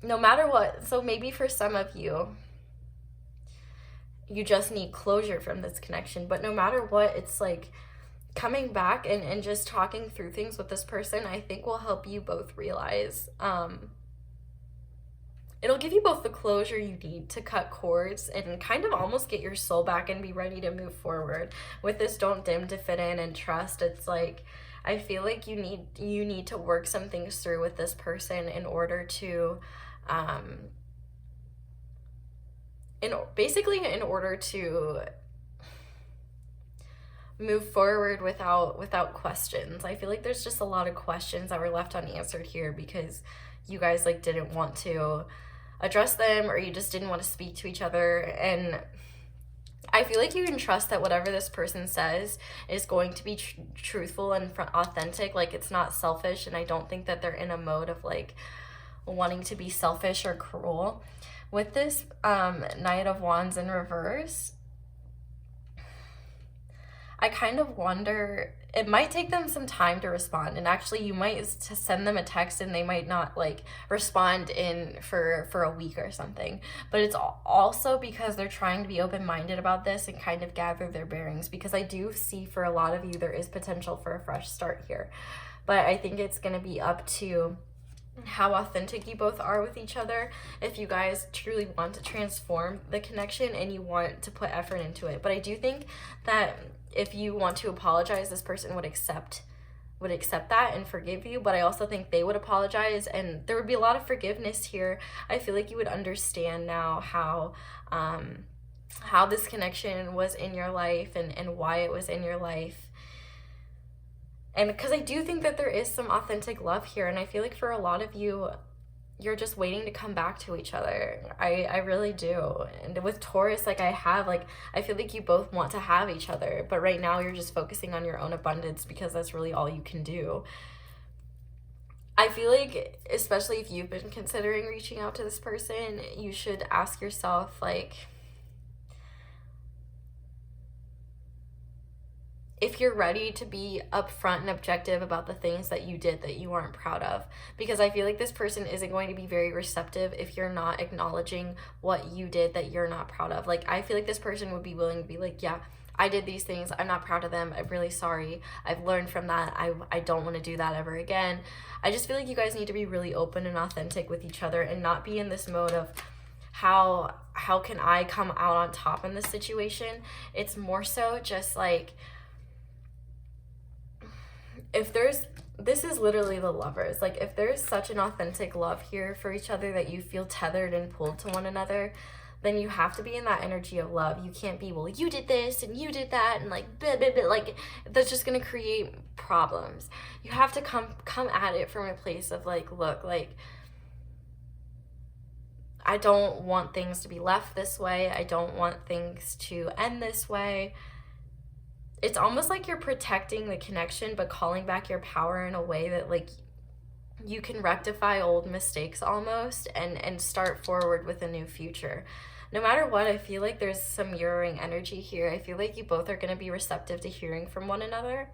A: no matter what, so maybe for some of you, you just need closure from this connection. But no matter what, it's like, coming back and just talking through things with this person, I think will help you both realize, it'll give you both the closure you need to cut cords and kind of almost get your soul back and be ready to move forward. With this don't dim to fit in and trust, it's like, I feel like you need to work some things through with this person in order to, in order to move forward without questions. I feel like there's just a lot of questions that were left unanswered here because you guys like didn't want to address them, or you just didn't want to speak to each other. And I feel like you can trust that whatever this person says is going to be truthful and authentic. Like, it's not selfish, and I don't think that they're in a mode of like wanting to be selfish or cruel. With this Knight of Wands in reverse, I kind of wonder, it might take them some time to respond. And actually, you might send them a text and they might not like respond for a week or something. But it's also because they're trying to be open-minded about this and kind of gather their bearings. Because I do see for a lot of you, there is potential for a fresh start here. But I think it's going to be up to how authentic you both are with each other, if you guys truly want to transform the connection and you want to put effort into it. But I do think that if you want to apologize, this person would accept that and forgive you. But I also think they would apologize, and there would be a lot of forgiveness here. I feel like you would understand now how this connection was in your life and why it was in your life. And because I do think that there is some authentic love here, and I feel like for a lot of you, you're just waiting to come back to each other. I really do. And with Taurus, like I feel like you both want to have each other, but right now you're just focusing on your own abundance because that's really all you can do. I feel like, especially if you've been considering reaching out to this person, you should ask yourself, like, if you're ready to be upfront and objective about the things that you did that you aren't proud of. Because I feel like this person isn't going to be very receptive if you're not acknowledging what you did that you're not proud of. Like, I feel like this person would be willing to be like, yeah, I did these things, I'm not proud of them, I'm really sorry, I've learned from that, I don't want to do that ever again. I just feel like you guys need to be really open and authentic with each other and not be in this mode of how can I come out on top in this situation. It's more so just like, this is literally the Lovers. Like, if there's such an authentic love here for each other that you feel tethered and pulled to one another, then you have to be in that energy of love. You can't be, well, you did this and you did that, and like, blah, blah, blah. Like, that's just gonna create problems. You have to come at it from a place of like, look, like, I don't want things to be left this way. I don't want things to end this way. It's almost like you're protecting the connection, but calling back your power in a way that like you can rectify old mistakes almost and start forward with a new future. No matter what, I feel like there's some mirroring energy here. I feel like you both are going to be receptive to hearing from one another.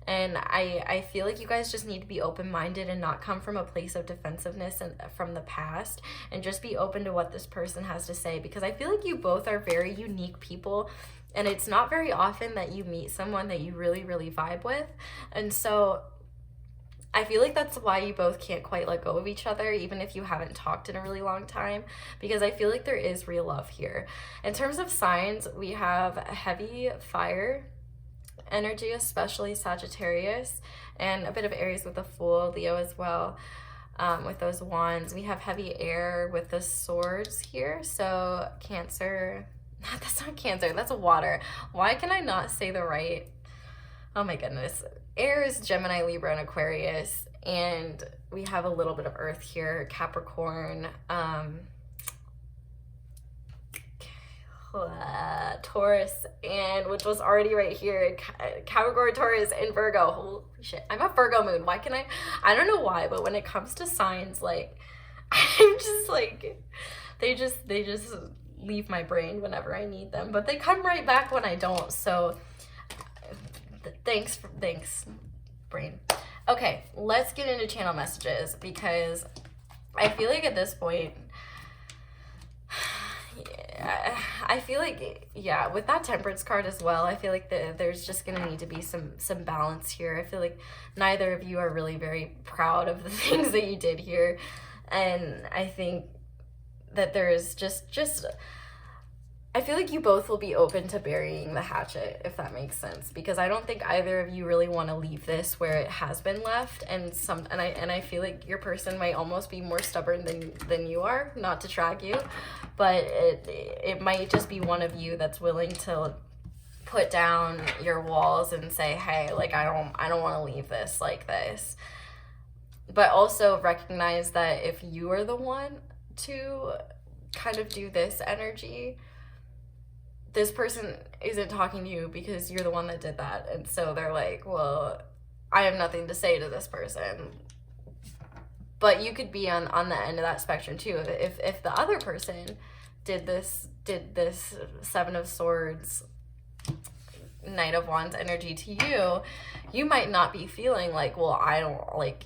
A: And I feel like you guys just need to be open-minded and not come from a place of defensiveness and from the past, and just be open to what this person has to say, because I feel like you both are very unique people, and it's not very often that you meet someone that you really, really vibe with. And so I feel like that's why you both can't quite let go of each other, even if you haven't talked in a really long time, because I feel like there is real love here. In terms of signs, we have heavy fire energy, especially Sagittarius, and a bit of Aries with the Fool, Leo as well, with those wands. We have heavy air with the swords here, so Cancer. That's not Cancer, that's water. Why can I not say the right? Oh my goodness. Air is Gemini, Libra, and Aquarius, and we have a little bit of Earth here, Capricorn, Taurus, and which was already right here, Capricorn, Taurus, and Virgo. Holy shit, I'm a Virgo moon. Why can I don't know why, but when it comes to signs, like, I'm just like, they just leave my brain whenever I need them, but they come right back when I don't. So thanks brain. Okay, let's get into channel messages, because I feel like at this point, I feel like, yeah, with that Temperance card as well, I feel like there's just gonna need to be some balance here. I feel like neither of you are really very proud of the things that you did here, and I think that there is just I feel like you both will be open to burying the hatchet, if that makes sense, because I don't think either of you really want to leave this where it has been left, and I feel like your person might almost be more stubborn than you are, not to drag you, but it might just be one of you that's willing to put down your walls and say, hey, like, I don't want to leave this like this, but also recognize that if you are the one to kind of do this energy, this person isn't talking to you because you're the one that did that. And so they're like, well, I have nothing to say to this person. But you could be on the end of that spectrum too. If the other person did this Seven of Swords, Knight of Wands energy to you, you might not be feeling like, well, I don't, like,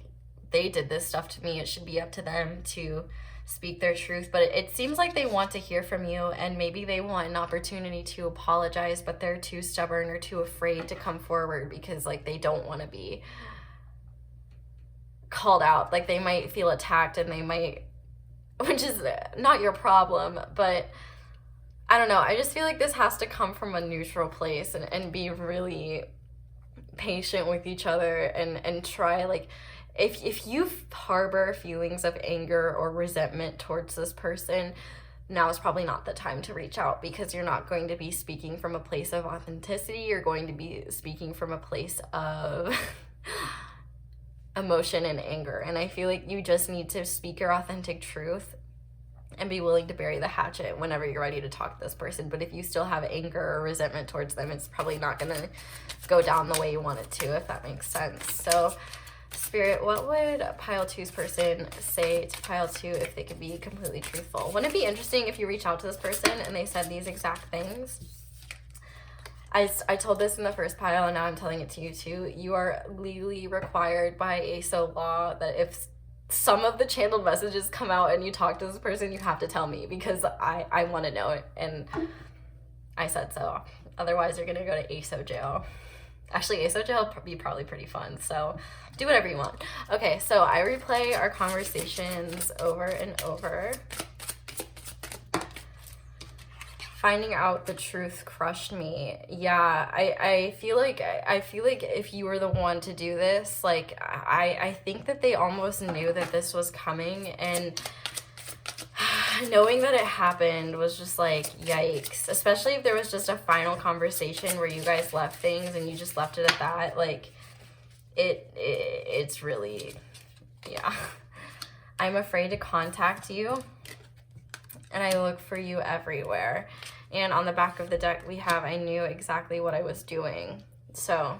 A: they did this stuff to me, it should be up to them to speak their truth. But it seems like they want to hear from you, and maybe they want an opportunity to apologize, but they're too stubborn or too afraid to come forward because, like, they don't want to be called out. Like, they might feel attacked, and they might, which is not your problem, but I don't know. I just feel like this has to come from a neutral place, and be really patient with each other, and try, like, if you harbor feelings of anger or resentment towards this person, now is probably not the time to reach out, because you're not going to be speaking from a place of authenticity. You're going to be speaking from a place of emotion and anger. And I feel like you just need to speak your authentic truth and be willing to bury the hatchet whenever you're ready to talk to this person. But if you still have anger or resentment towards them, it's probably not going to go down the way you want it to, if that makes sense. So Spirit, what would Pile 2's person say to Pile 2 if they could be completely truthful? Wouldn't it be interesting if you reach out to this person and they said these exact things? I told this in the first pile, and now I'm telling it to you too. You are legally required by ASO law that if some of the channeled messages come out and you talk to this person, you have to tell me, because I want to know it, and I said so. Otherwise, you're going to go to ASO jail. Actually, ASO jail would be probably pretty fun, so do whatever you want. Okay, so I replay our conversations over and over. Finding out the truth crushed me. Yeah, I feel like if you were the one to do this, like, I think that they almost knew that this was coming, and knowing that it happened was just like, yikes. Especially if there was just a final conversation where you guys left things and you just left it at that. Like, it's really, yeah. I'm afraid to contact you, and I look for you everywhere. And on the back of the deck, we have, I knew exactly what I was doing. So,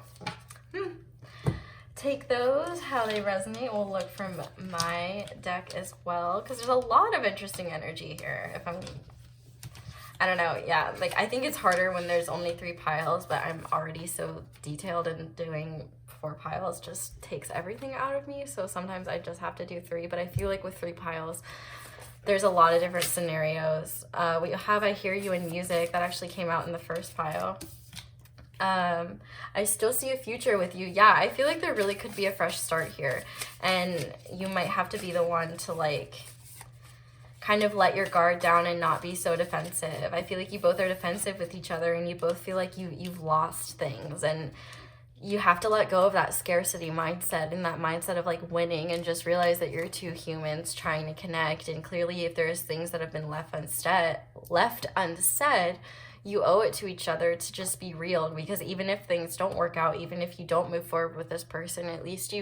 A: take those how they resonate. We'll look from my deck as well, because there's a lot of interesting energy here. I don't know, yeah, like I think it's harder when there's only 3 piles, but I'm already so detailed, and doing 4 piles just takes everything out of me, so sometimes I just have to do 3. But I feel like with 3 piles, there's a lot of different scenarios. We have I Hear You in Music, that actually came out in the first pile. I still see a future with you. Yeah, I feel like there really could be a fresh start here, and you might have to be the one to like kind of let your guard down and not be so defensive. I feel like you both are defensive with each other, and you both feel like you've lost things, and you have to let go of that scarcity mindset and that mindset of like winning, and just realize that you're 2 humans trying to connect. And clearly, if there's things that have been left unsaid, you owe it to each other to just be real, because even if things don't work out, even if you don't move forward with this person, at least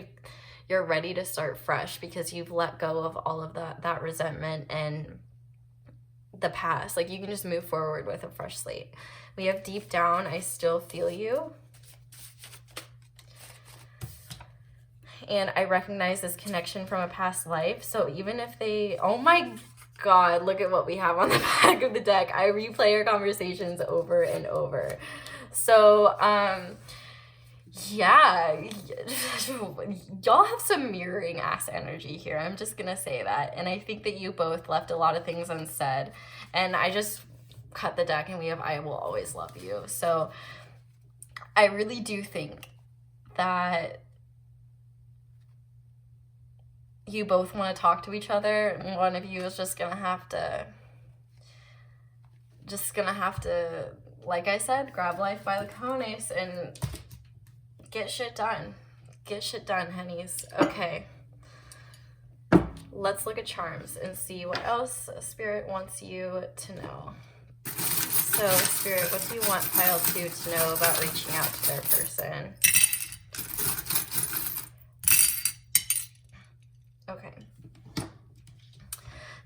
A: you're ready to start fresh, because you've let go of all of that resentment and the past. Like, you can just move forward with a fresh slate. We have Deep Down, I Still Feel You. And I recognize this connection from a past life. So even if they, oh my God, look at what we have on the back of the deck. I replay our conversations over and over. So, yeah, y'all have some mirroring ass energy here. I'm just gonna say that. And I think that you both left a lot of things unsaid. And I just cut the deck, and we have I Will Always Love You. So I really do think that you both want to talk to each other, and one of you is just gonna have to, like I said, grab life by the cojones and get shit done. Get shit done, honeys. Okay. Let's look at charms and see what else Spirit wants you to know. So, Spirit, what do you want pile 2 to know about reaching out to their person? Okay.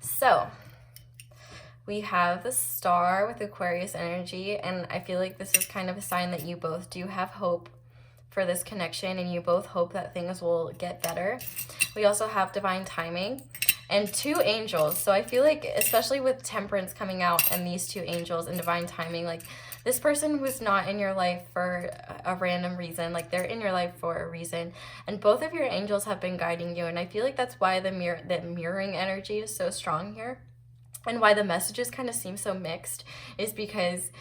A: So, we have the Star with Aquarius energy, and I feel like this is kind of a sign that you both do have hope for this connection, and you both hope that things will get better. We also have Divine Timing and 2 angels. So I feel like, especially with Temperance coming out and these 2 angels and Divine Timing, like, this person was not in your life for a random reason. Like, they're in your life for a reason, and both of your angels have been guiding you. And I feel like that's why the mirroring energy is so strong here, and why the messages kind of seem so mixed, is because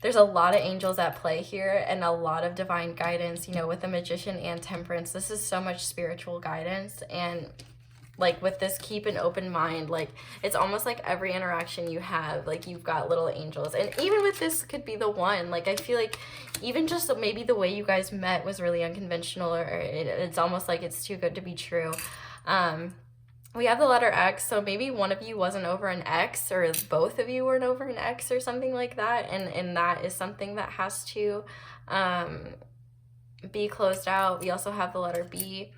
A: there's a lot of angels at play here and a lot of divine guidance, you know, with the Magician and Temperance. This is so much spiritual guidance. And like, with this, keep an open mind. Like, it's almost like every interaction you have, like, you've got little angels. And even with this could be the one. Like, I feel like even just maybe the way you guys met was really unconventional, or it's almost like it's too good to be true. We have the letter X, so maybe one of you wasn't over an ex, or both of you weren't over an ex, or something like that, and that is something that has to be closed out. We also have the letter B.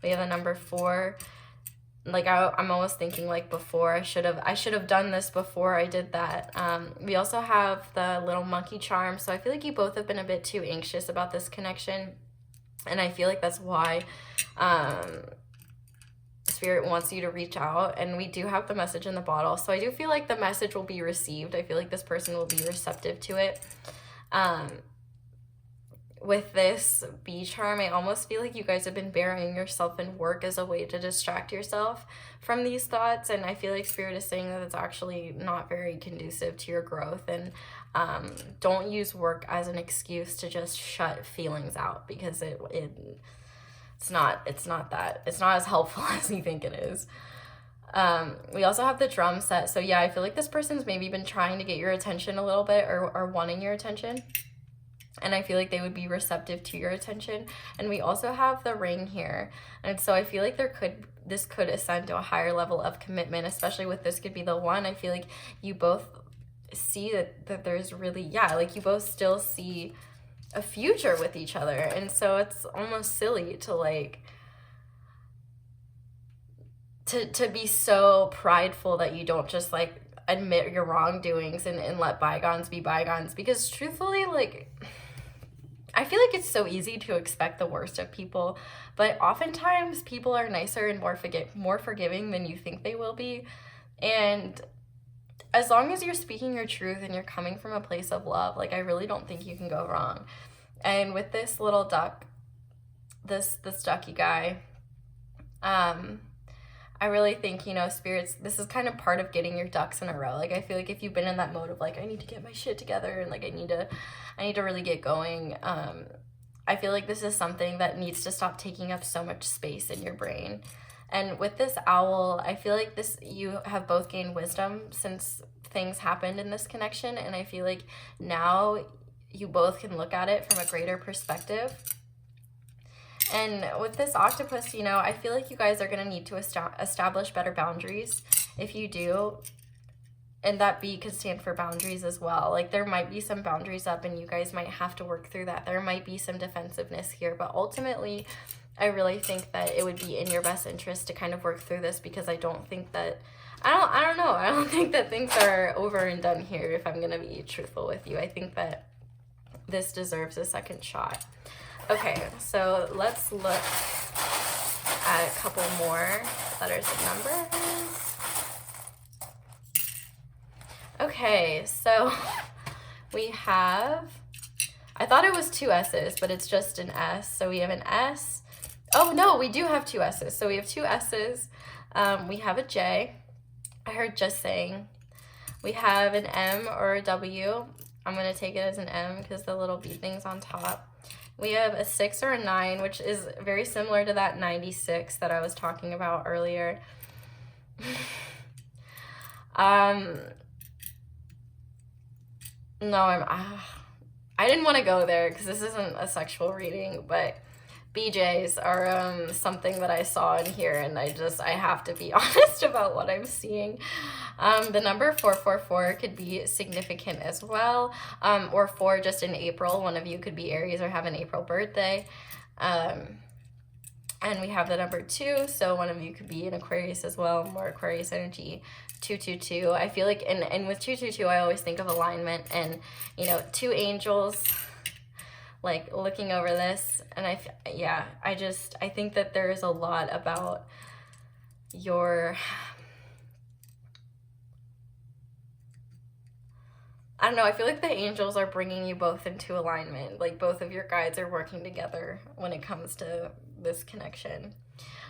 A: We have the number 4. Like, I'm always thinking, like, before I should have done this before I did that. We also have the little monkey charm, so I feel like you both have been a bit too anxious about this connection, and I feel like that's why Spirit wants you to reach out. And we do have the message in the bottle, so I do feel like the message will be received. I feel like this person will be receptive to it. With this bee charm, I almost feel like you guys have been burying yourself in work as a way to distract yourself from these thoughts, and I feel like Spirit is saying that it's actually not very conducive to your growth. And don't use work as an excuse to just shut feelings out, because it's not as helpful as you think it is. We also have the drum set. So yeah, I feel like this person's maybe been trying to get your attention a little bit, or wanting your attention. And I feel like they would be receptive to your attention. And we also have the ring here. And so I feel like this could ascend to a higher level of commitment, especially with this could be the one. I feel like you both see that there's really, yeah, like, you both still see a future with each other. And so it's almost silly to, like, to be so prideful that you don't just, like, admit your wrongdoings and let bygones be bygones. Because truthfully, like, I feel like it's so easy to expect the worst of people, but oftentimes people are nicer and more forgiving than you think they will be. And as long as you're speaking your truth and you're coming from a place of love, like I really don't think you can go wrong. And with this little duck, this ducky guy, I really think, you know, spirits, this is kind of part of getting your ducks in a row. Like I feel like if you've been in that mode of like, I need to get my shit together and like I need to really get going, I feel like this is something that needs to stop taking up so much space in your brain. And with this owl, I feel like you have both gained wisdom since things happened in this connection, and I feel like now you both can look at it from a greater perspective. And with this octopus, you know, I feel like you guys are going to need to establish better boundaries if you do. And that B could stand for boundaries as well. Like there might be some boundaries up and you guys might have to work through that. There might be some defensiveness here, but ultimately I really think that it would be in your best interest to kind of work through this, because I don't think that, I don't know. I don't think that things are over and done here, if I'm going to be truthful with you. I think that this deserves a second shot. Okay, so let's look at a couple more letters and numbers. Okay, so we have, I thought it was two S's, but it's just an S. So we have an S. Oh no, we do have two S's. So we have two S's. We have a J. I heard just saying. We have an M or a W. I'm going to take it as an M because the little bead thing's on top. We have a 6 or a 9, which is very similar to that 96 that I was talking about earlier. No, I didn't want to go there because this isn't a sexual reading, but BJs are something that I saw in here, and I have to be honest about what I'm seeing. The number 444 could be significant as well, or 4 just in April. One of you could be Aries or have an April birthday. And we have the number 2, so one of you could be an Aquarius as well, more Aquarius energy. 222. I feel like, and with 222, I always think of alignment, and you know, 2 angels, like looking over this, and I think that there is a lot about your, I don't know, I feel like the angels are bringing you both into alignment, like both of your guides are working together when it comes to this connection.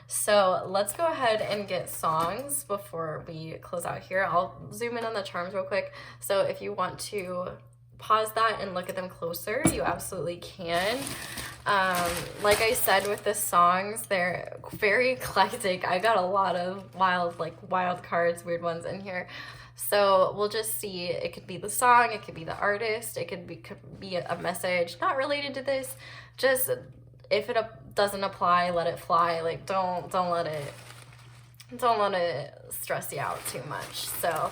A: So let's go ahead and get songs before we close out here. I'll zoom in on the charms real quick. So if you want to pause that and look at them closer, you absolutely can. Like I said with the songs, they're very eclectic. I got a lot of wild cards, weird ones in here. So we'll just see. It could be the song, it could be the artist, it could be a message not related to this. Just if it doesn't apply, let it fly. Like don't let it stress you out too much. So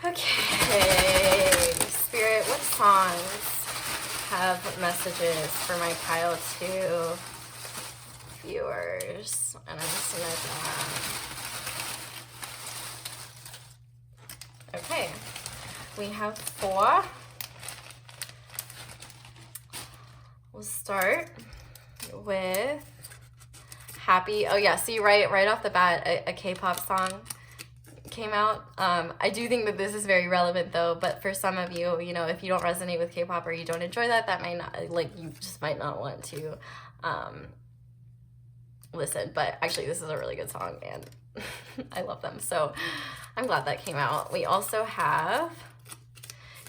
A: okay, Spirit, what songs have messages for my pile 2 viewers? And I'm just gonna okay, we have 4. We'll start with Happy. Oh yeah, see, right off the bat, a K-pop song came out. I do think that this is very relevant though, but for some of you, you know, if you don't resonate with K-pop or you don't enjoy that might not, like, you just might not want to listen. But actually, this is a really good song, and I love them, so I'm glad that came out. We also have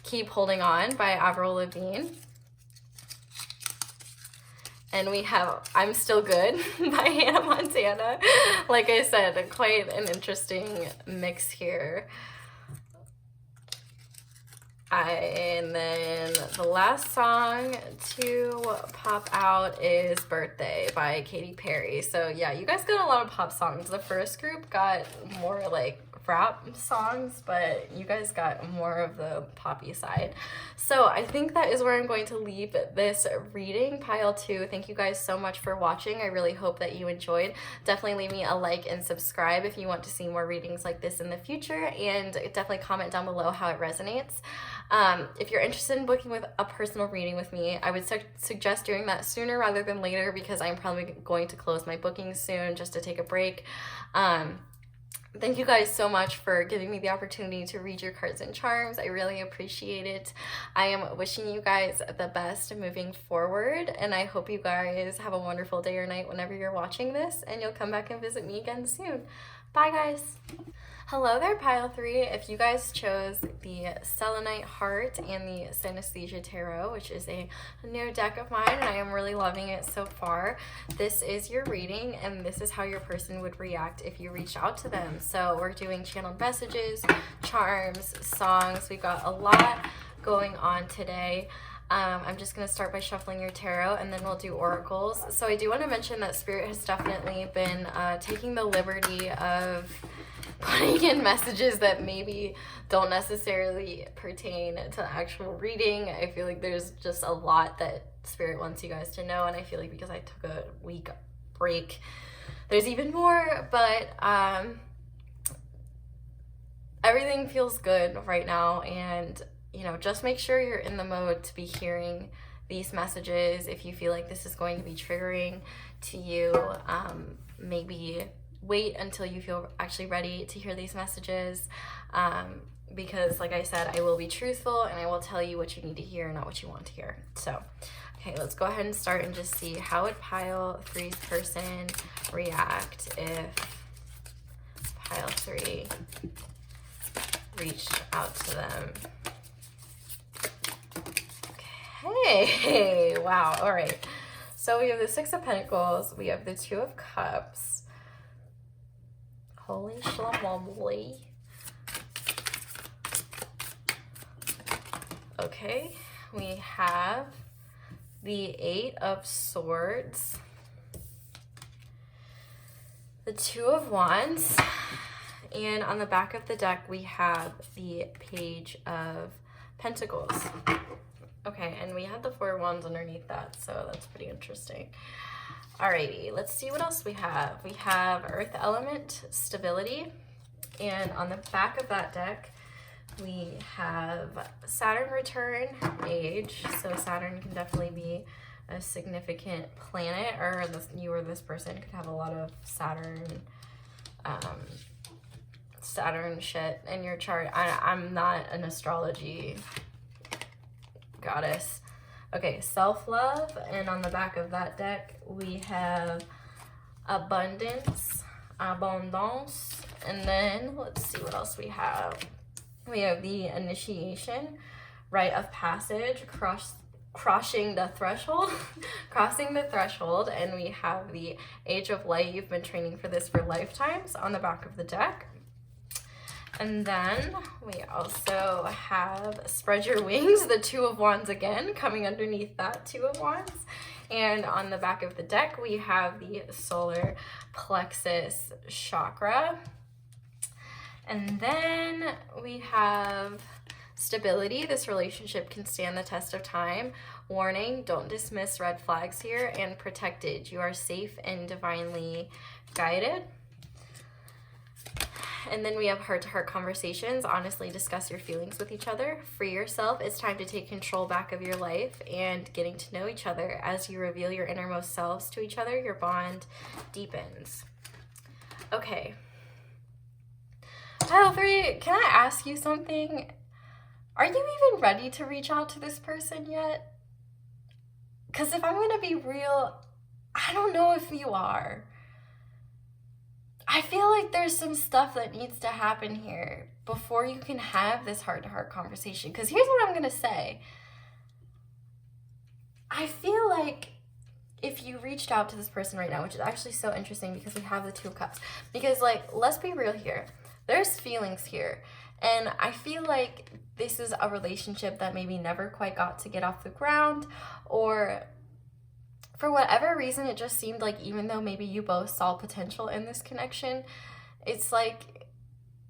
A: Keep Holding On by Avril Lavigne. And we have I'm Still Good by Hannah Montana. Like I said, quite an interesting mix here. And then the last song to pop out is Birthday by Katy Perry. So yeah, you guys got a lot of pop songs. The first group got more like rap songs, but you guys got more of the poppy side. So I think that is where I'm going to leave this reading, pile 2. Thank you guys so much for watching. I really hope that you enjoyed. Definitely leave me a like and subscribe if you want to see more readings like this in the future, and definitely comment down below how it resonates. If you're interested in booking with a personal reading with me, I would suggest doing that sooner rather than later, because I'm probably going to close my bookings soon just to take a break. Thank you guys so much for giving me the opportunity to read your cards and charms. I really appreciate it. I am wishing you guys the best moving forward, and I hope you guys have a wonderful day or night whenever you're watching this, and you'll come back and visit me again soon. Bye, guys. Hello there, Pile 3. If you guys chose the Selenite Heart and the Synesthesia Tarot, which is a new deck of mine, and I am really loving it so far, this is your reading, and this is how your person would react if you reached out to them. So we're doing channeled messages, charms, songs. We've got a lot going on today. I'm just going to start by shuffling your tarot, and then we'll do oracles. So I do want to mention that Spirit has definitely been taking the liberty of putting in messages that maybe don't necessarily pertain to actual reading. I feel like there's just a lot that Spirit wants you guys to know, and I feel like because I took a week break, there's even more, but everything feels good right now, and you know, just make sure you're in the mode to be hearing these messages. If you feel like this is going to be triggering to you, maybe wait until you feel actually ready to hear these messages, because like I said, I will be truthful and I will tell you what you need to hear, not what you want to hear. So okay, let's go ahead and start and just see how would Pile 3's person react if Pile 3 reached out to them. Okay, wow, all right. So we have the Six of Pentacles, we have the Two of Cups. Holy schmobbly. Okay, we have the Eight of Swords, the Two of Wands, and on the back of the deck we have the Page of Pentacles. Okay, and we had the Four of Wands underneath that, so that's pretty interesting. Alrighty, let's see what else we have. We have Earth Element, Stability, and on the back of that deck, we have Saturn Return, Age. So Saturn can definitely be a significant planet, or you or this person could have a lot of Saturn shit in your chart. I'm not an astrology goddess. Okay, self-love, and on the back of that deck we have abundance, and then let's see what else we have. We have the initiation, rite of passage, crossing the threshold, and we have the Age of Light. You've been training for this for lifetimes on the back of the deck. And then we also have Spread Your Wings, the Two of Wands again, coming underneath that Two of Wands. And on the back of the deck, we have the Solar Plexus Chakra. And then we have Stability. This relationship can stand the test of time. Warning, don't dismiss red flags here. And Protected. You are safe and divinely guided. And then we have heart-to-heart conversations. Honestly discuss your feelings with each other. Free yourself. It's time to take control back of your life and getting to know each other. As you reveal your innermost selves to each other, your bond deepens. Okay. Pile 3, can I ask you something? Are you even ready to reach out to this person yet? Because if I'm going to be real, I don't know if you are. I feel like there's some stuff that needs to happen here before you can have this heart-to-heart conversation. Because here's what I'm going to say. I feel like if you reached out to this person right now, which is actually so interesting because we have the Two of Cups. Because, like, let's be real here. There's feelings here. And I feel like this is a relationship that maybe never quite got to get off the ground, or for whatever reason, it just seemed like even though maybe you both saw potential in this connection, it's like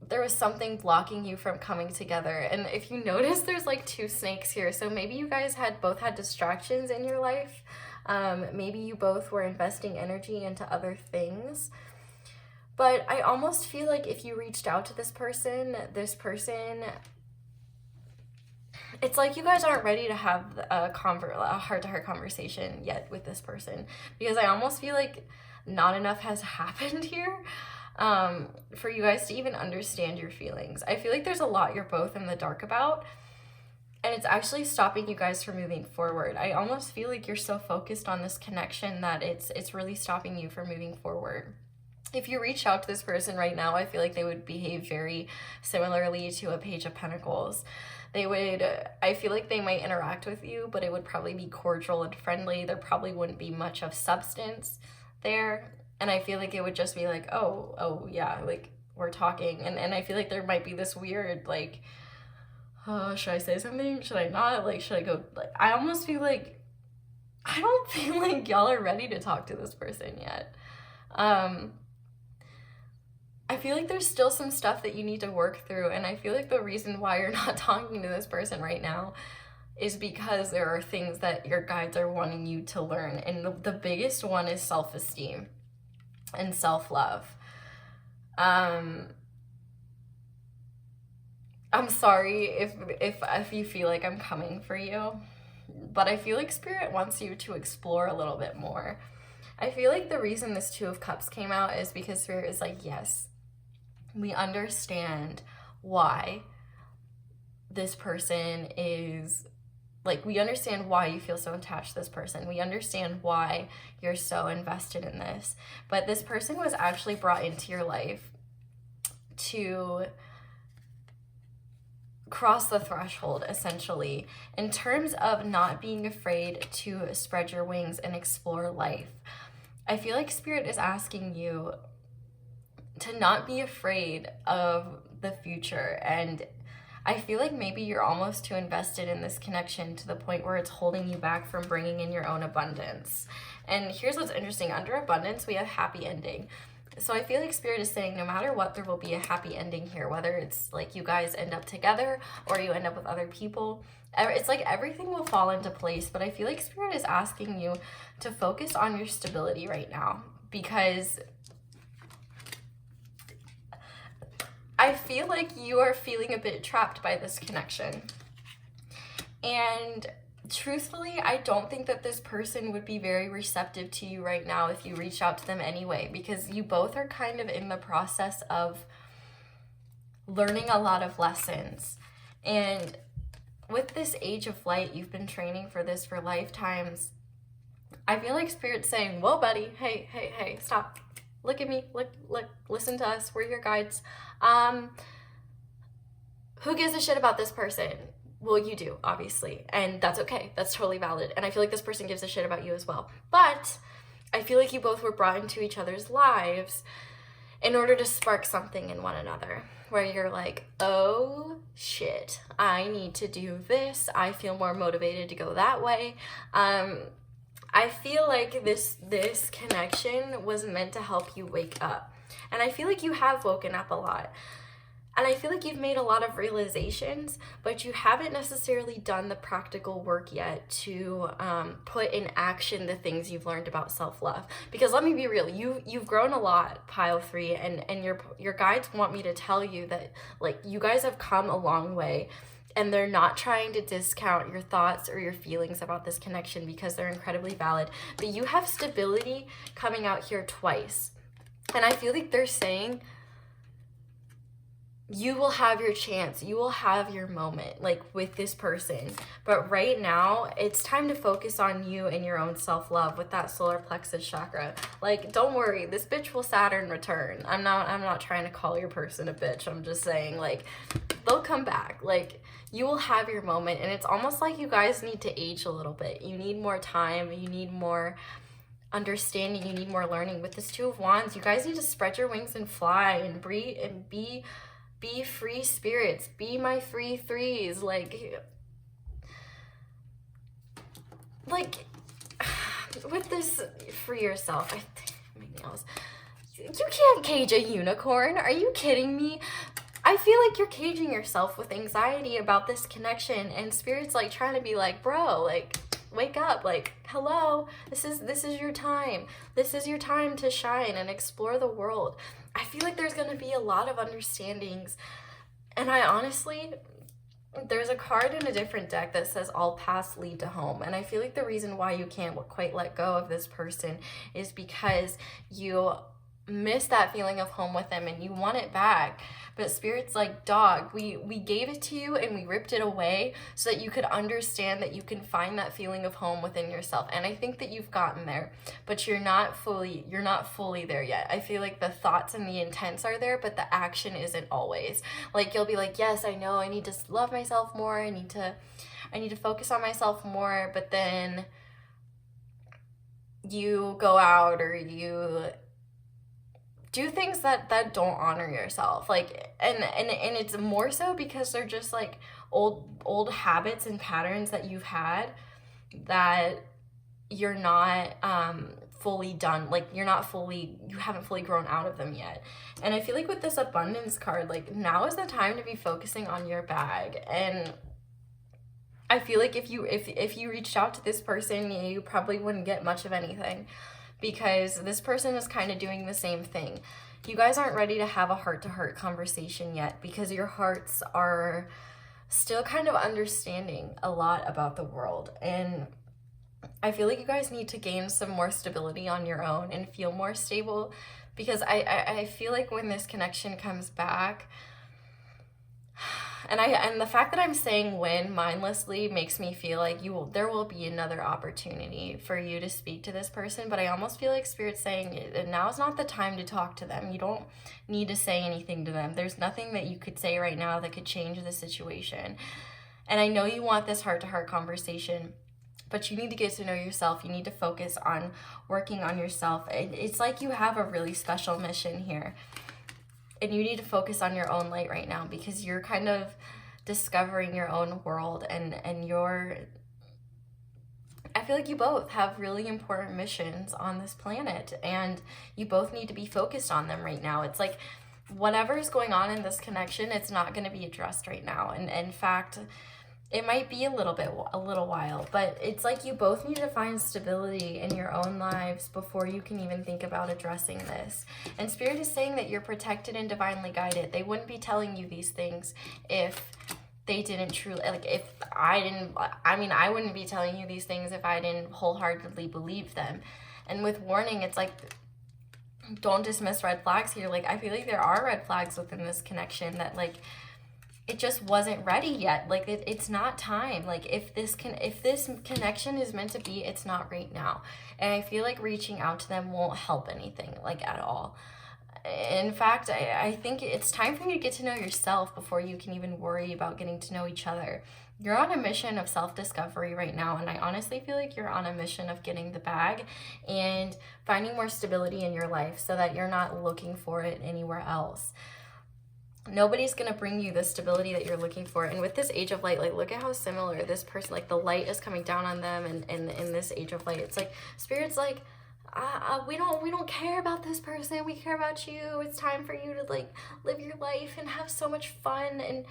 A: there was something blocking you from coming together. And if you notice, there's like two snakes here. So maybe you guys both had distractions in your life. Maybe you both were investing energy into other things. But I almost feel like if you reached out to this person, it's like you guys aren't ready to have a heart-to-heart conversation yet with this person, because I almost feel like not enough has happened here. for you guys to even understand your feelings. I feel like there's a lot you're both in the dark about, and it's actually stopping you guys from moving forward. I almost feel like you're so focused on this connection that it's really stopping you from moving forward. If you reach out to this person right now, I feel like they would behave very similarly to a Page of Pentacles. They would, I feel like they might interact with you, but it would probably be cordial and friendly. There probably wouldn't be much of substance there. And I feel like it would just be like, oh yeah, like we're talking. And I feel like there might be this weird, like, should I say something? Should I not? Like, should I go? Like, I almost feel like, I don't feel like y'all are ready to talk to this person yet. I feel like there's still some stuff that you need to work through, and I feel like the reason why you're not talking to this person right now is because there are things that your guides are wanting you to learn, and the biggest one is self-esteem and self-love. I'm sorry if you feel like I'm coming for you, but I feel like Spirit wants you to explore a little bit more. I feel like the reason this Two of Cups came out is because Spirit is like, yes, we understand why this person is, like, we understand why you feel so attached to this person. We understand why you're so invested in this. But this person was actually brought into your life to cross the threshold, essentially, in terms of not being afraid to spread your wings and explore life. I feel like Spirit is asking you to not be afraid of the future, and I feel like maybe you're almost too invested in this connection to the point where it's holding you back from bringing in your own abundance. And here's what's interesting. Under abundance, we have happy ending. So I feel like Spirit is saying no matter what, there will be a happy ending here, whether it's like you guys end up together or you end up with other people. It's like everything will fall into place, but I feel like Spirit is asking you to focus on your stability right now, because I feel like you are feeling a bit trapped by this connection. And truthfully, I don't think that this person would be very receptive to you right now if you reach out to them anyway, because you both are kind of in the process of learning a lot of lessons. And with this age of light, you've been training for this for lifetimes. I feel like Spirit's saying, whoa, buddy, hey, stop. Look at me, look, listen to us, we're your guides. Who gives a shit about this person? Well, you do, obviously, and that's okay. That's totally valid. And I feel like this person gives a shit about you as well. But I feel like you both were brought into each other's lives in order to spark something in one another, where you're like, oh shit, I need to do this. I feel more motivated to go that way. I feel like this connection was meant to help you wake up. And I feel like you have woken up a lot. And I feel like you've made a lot of realizations, but you haven't necessarily done the practical work yet to put in action the things you've learned about self-love. Because let me be real, you've grown a lot, Pile 3, and your guides want me to tell you that, like, you guys have come a long way. And they're not trying to discount your thoughts or your feelings about this connection, because they're incredibly valid. But you have stability coming out here twice. And I feel like they're saying you will have your chance. You will have your moment, like, with this person. But right now, it's time to focus on you and your own self-love with that solar plexus chakra. Like, don't worry, this bitch will Saturn return. I'm not trying to call your person a bitch. I'm just saying, like, they'll come back. Like, you will have your moment, and it's almost like you guys need to age a little bit. You need more time. You need more understanding. You need more learning. With this Two of Wands, you guys need to spread your wings and fly and breathe and be free spirits. Be my free threes. Like with this, free yourself. You can't cage a unicorn. Are you kidding me? I feel like you're caging yourself with anxiety about this connection, and Spirit's like trying to be like, bro, like, wake up, like, hello, this is your time. This is your time to shine and explore the world. I feel like there's going to be a lot of understandings, and I honestly, there's a card in a different deck that says all paths lead to home, and I feel like the reason why you can't quite let go of this person is because you miss that feeling of home with them and you want it back. But Spirit's like, dog, we gave it to you and we ripped it away so that you could understand that you can find that feeling of home within yourself. And I think that you've gotten there, but you're not fully there yet. I feel like the thoughts and the intents are there, but the action isn't always. Like, you'll be like, yes, I know I need to love myself more. I need to focus on myself more. But then you go out or you do things that don't honor yourself, like, and it's more so because they're just like old habits and patterns that you've had that you're not fully done, like you haven't fully grown out of them yet. And I feel like with this abundance card, like, now is the time to be focusing on your bag. And I feel like if you reached out to this person, you probably wouldn't get much of anything, because this person is kind of doing the same thing. You guys aren't ready to have a heart-to-heart conversation yet, because your hearts are still kind of understanding a lot about the world. And I feel like you guys need to gain some more stability on your own and feel more stable, because I feel like when this connection comes back, and the fact that I'm saying when mindlessly makes me feel like there will be another opportunity for you to speak to this person. But I almost feel like Spirit's saying now is not the time to talk to them. You don't need to say anything to them. There's nothing that you could say right now that could change the situation. And I know you want this heart-to-heart conversation, but you need to get to know yourself. You need to focus on working on yourself. It's like you have a really special mission here. And you need to focus on your own light right now, because you're kind of discovering your own world, and I feel like you both have really important missions on this planet, and you both need to be focused on them right now. It's like whatever is going on in this connection, it's not going to be addressed right now. And in fact, it might be a little while, but it's like you both need to find stability in your own lives before you can even think about addressing this. And Spirit is saying that you're protected and divinely guided. They wouldn't be telling you these things if they didn't truly, like, I wouldn't be telling you these things if I didn't wholeheartedly believe them. And with warning, it's like, don't dismiss red flags here. Like, I feel like there are red flags within this connection that, like, it just wasn't ready yet. Like, it's not time. Like, if this connection is meant to be, it's not right now. And I feel like reaching out to them won't help anything, like, at all. In fact, I think it's time for you to get to know yourself before you can even worry about getting to know each other. You're on a mission of self-discovery right now, and I honestly feel like you're on a mission of getting the bag and finding more stability in your life so that you're not looking for it anywhere else. Nobody's going to bring you the stability that you're looking for. And with this Age of Light, like, look at how similar this person, like, the light is coming down on them, and in this Age of Light, it's like Spirit's like, we don't care about this person, we care about you. It's time for you to, like, live your life and have so much fun. And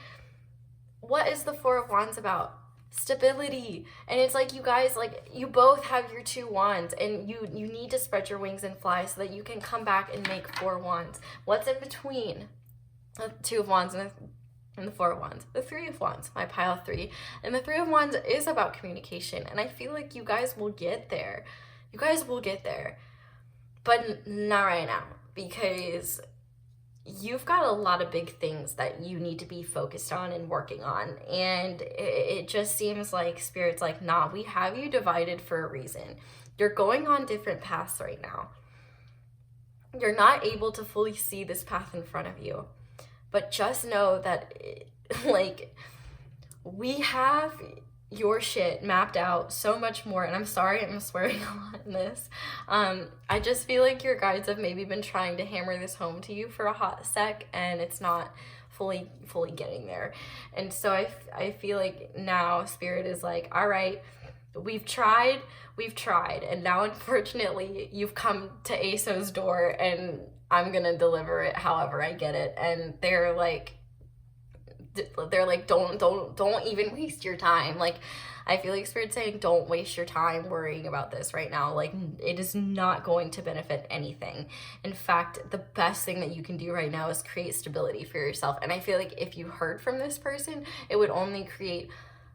A: what is the Four of Wands about? Stability. And it's like, you guys, like, you both have your two wands, and you need to spread your wings and fly so that you can come back and make four wands. What's in between the Two of Wands and the Four of Wands? The Three of Wands, my pile 3. And the Three of Wands is about communication, and I feel like you guys will get there. You guys will get there, but not right now, because you've got a lot of big things that you need to be focused on and working on. And it just seems like Spirit's like, nah, we have you divided for a reason. You're going on different paths right now. You're not able to fully see this path in front of you, but just know that, like, we have your shit mapped out so much more. And I'm sorry I'm swearing a lot in this. I just feel like your guides have maybe been trying to hammer this home to you for a hot sec, and it's not fully getting there. And so I feel like now Spirit is like, all right, we've tried, and now unfortunately you've come to ASO's door, and I'm gonna deliver it however I get it. And they're like, don't even waste your time. Like, I feel like Spirit's saying, don't waste your time worrying about this right now. Like, it is not going to benefit anything. In fact, the best thing that you can do right now is create stability for yourself. And I feel like if you heard from this person, it would only create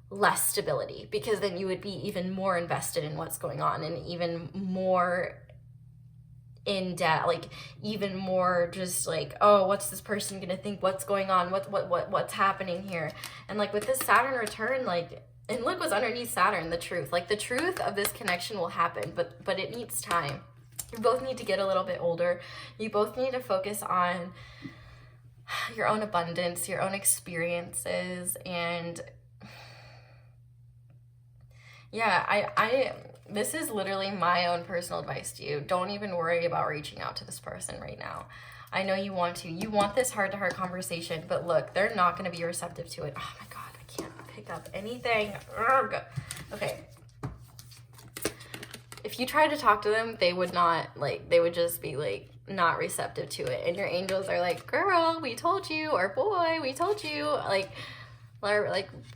A: less stability, because then you would be even more invested in what's going on, and even more in debt, like even more just like, oh, what's this person gonna think, what's going on, what's happening here. And like with this Saturn return, like, and look what's underneath Saturn, the truth. Like the truth of this connection will happen, but it needs time. You both need to get a little bit older. You both need to focus on your own abundance, your own experiences. And yeah, I this is literally my own personal advice to you. Don't even worry about reaching out to this person right now. I know you want to. You want this heart-to-heart conversation, but look, they're not going to be receptive to it. Oh my God, I can't pick up anything. Ugh. Okay. If you try to talk to them, they would not, like, they would just be, like, not receptive to it. And your angels are like, girl, we told you, or boy, we told you, like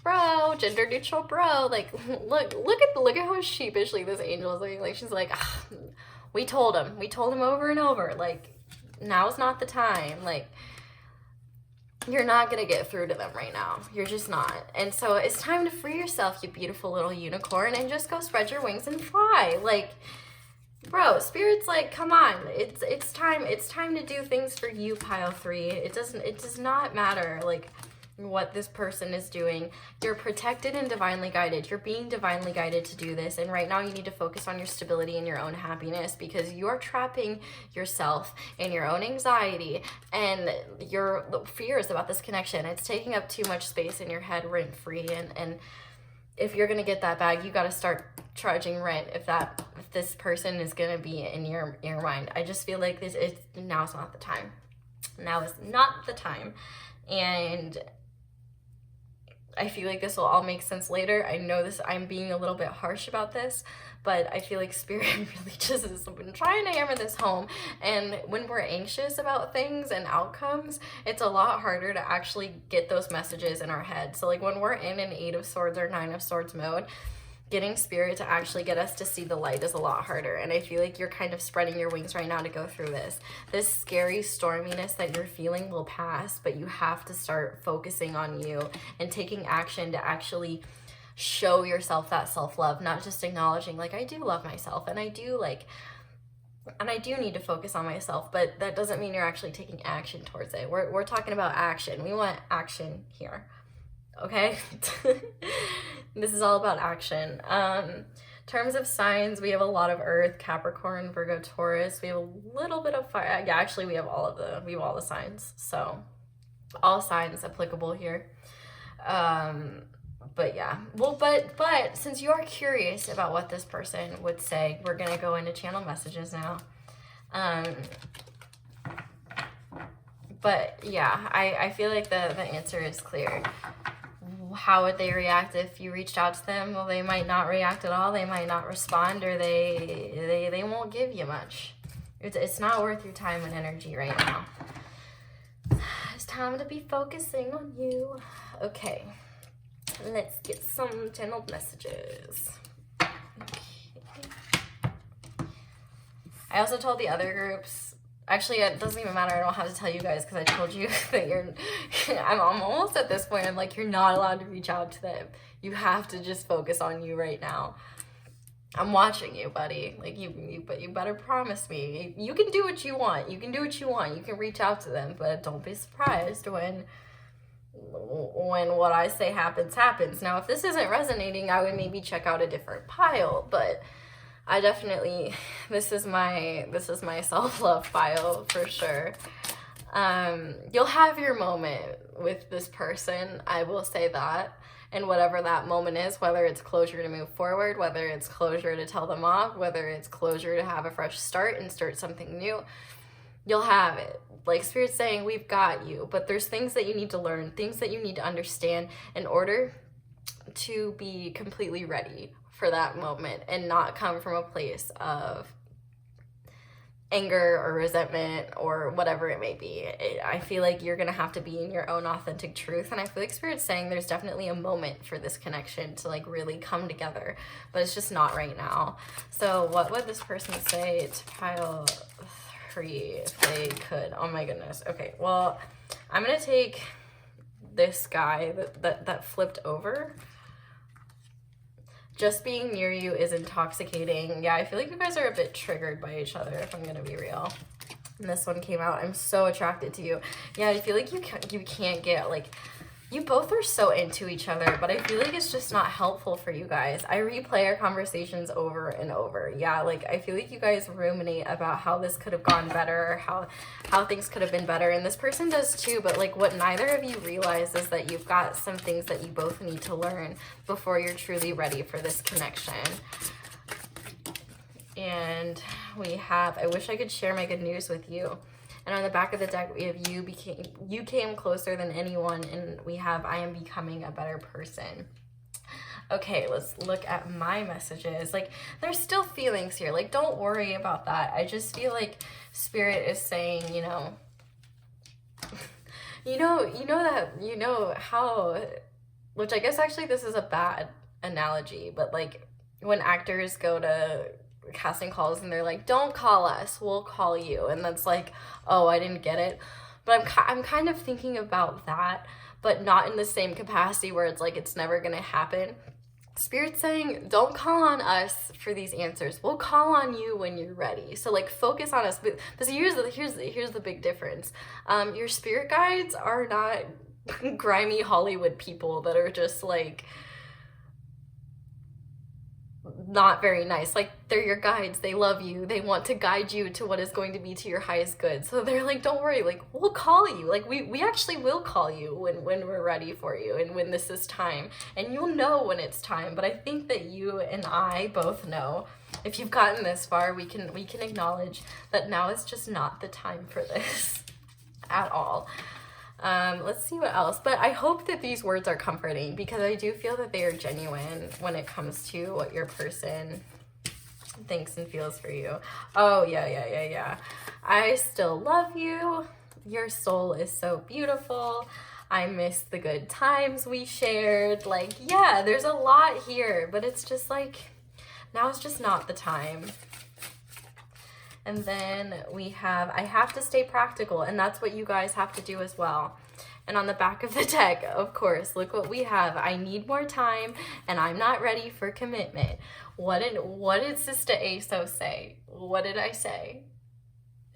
A: bro, gender neutral bro, like look at how sheepishly this angel is looking. Like she's like, we told him over and over, like now's not the time, like you're not gonna get through to them right now, you're just not. And so it's time to free yourself, you beautiful little unicorn, and just go spread your wings and fly. Like, bro, spirit's like, come on, it's time to do things for you, pile 3. It does not matter like what this person is doing. You're protected and divinely guided. You're being divinely guided to do this. And right now you need to focus on your stability and your own happiness, because you're trapping yourself in your own anxiety and your fears about this connection. It's taking up too much space in your head rent free. And if you're going to get that bag, you got to start charging rent if this person is going to be in your mind. I just feel like now's not the time. Now is not the time. And I feel like this will all make sense later. I know this, I'm being a little bit harsh about this, but I feel like spirit really just has been trying to hammer this home. And when we're anxious about things and outcomes, it's a lot harder to actually get those messages in our head. So like when we're in an 8 of Swords or 9 of Swords mode, getting spirit to actually get us to see the light is a lot harder. And I feel like you're kind of spreading your wings right now to go through this. This scary storminess that you're feeling will pass, but you have to start focusing on you and taking action to actually show yourself that self-love, not just acknowledging like, I do love myself and I do need to focus on myself, but that doesn't mean you're actually taking action towards it. We're talking about action. We want action here. Okay? This is all about action. Terms of signs, we have a lot of Earth, Capricorn, Virgo, Taurus. We have a little bit of fire. Yeah, actually we have all the signs. So all signs applicable here. But yeah, well, but since you are curious about what this person would say, we're going to go into channel messages now. But yeah, I feel like the answer is clear. How would they react if you reached out to them? Well, they might not react at all. They might not respond, or they won't give you much. It's not worth your time and energy right now. It's time to be focusing on you. Okay, let's get some channeled messages. Okay. I also told the other groups, actually, it doesn't even matter. I don't have to tell you guys because I told you that I'm almost at this point. I'm like, you're not allowed to reach out to them. You have to just focus on you right now. I'm watching you, buddy. Like, but you better promise me. You can do what you want. You can do what you want. You can reach out to them, but don't be surprised when what I say happens. Now, if this isn't resonating, I would maybe check out a different pile, but I definitely, this is my self-love pile for sure. You'll have your moment with this person, I will say that. And whatever that moment is, whether it's closure to move forward, whether it's closure to tell them off, whether it's closure to have a fresh start and start something new, you'll have it. Like Spirit's saying, we've got you. But there's things that you need to learn, things that you need to understand in order to be completely ready for that moment and not come from a place of anger or resentment or whatever it may be. I feel like you're gonna have to be in your own authentic truth, and I feel like Spirit's saying there's definitely a moment for this connection to like really come together, but it's just not right now. So what would this person say to pile 3 if they could? Oh my goodness. Okay, well, I'm gonna take this guy that flipped over Just being near you is intoxicating. Yeah, I feel like you guys are a bit triggered by each other, if I'm gonna be real. And this one came out, I'm so attracted to you. Yeah, I feel like you can't get, like, you both are so into each other, but I feel like it's just not helpful for you guys. I replay our conversations over and over. Yeah, like, I feel like you guys ruminate about how this could have gone better, how things could have been better, and this person does too, but, like, what neither of you realize is that you've got some things that you both need to learn before you're truly ready for this connection. And we have, I wish I could share my good news with you. And on the back of the deck, we have you came closer than anyone, and we have I am becoming a better person. Okay, let's look at my messages. Like, there's still feelings here. Like, don't worry about that. I just feel like Spirit is saying, you know how, which I guess actually this is a bad analogy, but like when actors go to casting calls and they're like, don't call us, we'll call you, and that's like, oh, I didn't get it. But I'm kind of thinking about that, but not in the same capacity where it's like it's never gonna happen. Spirit's saying, don't call on us for these answers, we'll call on you when you're ready. So like, focus on us. But here's the big difference. Your spirit guides are not grimy Hollywood people that are just like not very nice. Like, they're your guides, they love you, they want to guide you to what is going to be to your highest good. So they're like, don't worry, like, we'll call you. Like, we actually will call you when we're ready for you and when this is time, and you'll know when it's time. But I think that you and I both know, if you've gotten this far, we can acknowledge that now is just not the time for this at all. Let's see what else. But I hope that these words are comforting, because I do feel that they are genuine when it comes to what your person thinks and feels for you. Oh, yeah. I still love you. Your soul is so beautiful. I miss the good times we shared. Like, yeah, there's a lot here, but it's just like, now is just not the time. And then we have, I have to stay practical, and that's what you guys have to do as well. And on the back of the deck, of course, look what we have. I need more time, and I'm not ready for commitment. What did Sister Aso say? What did I say?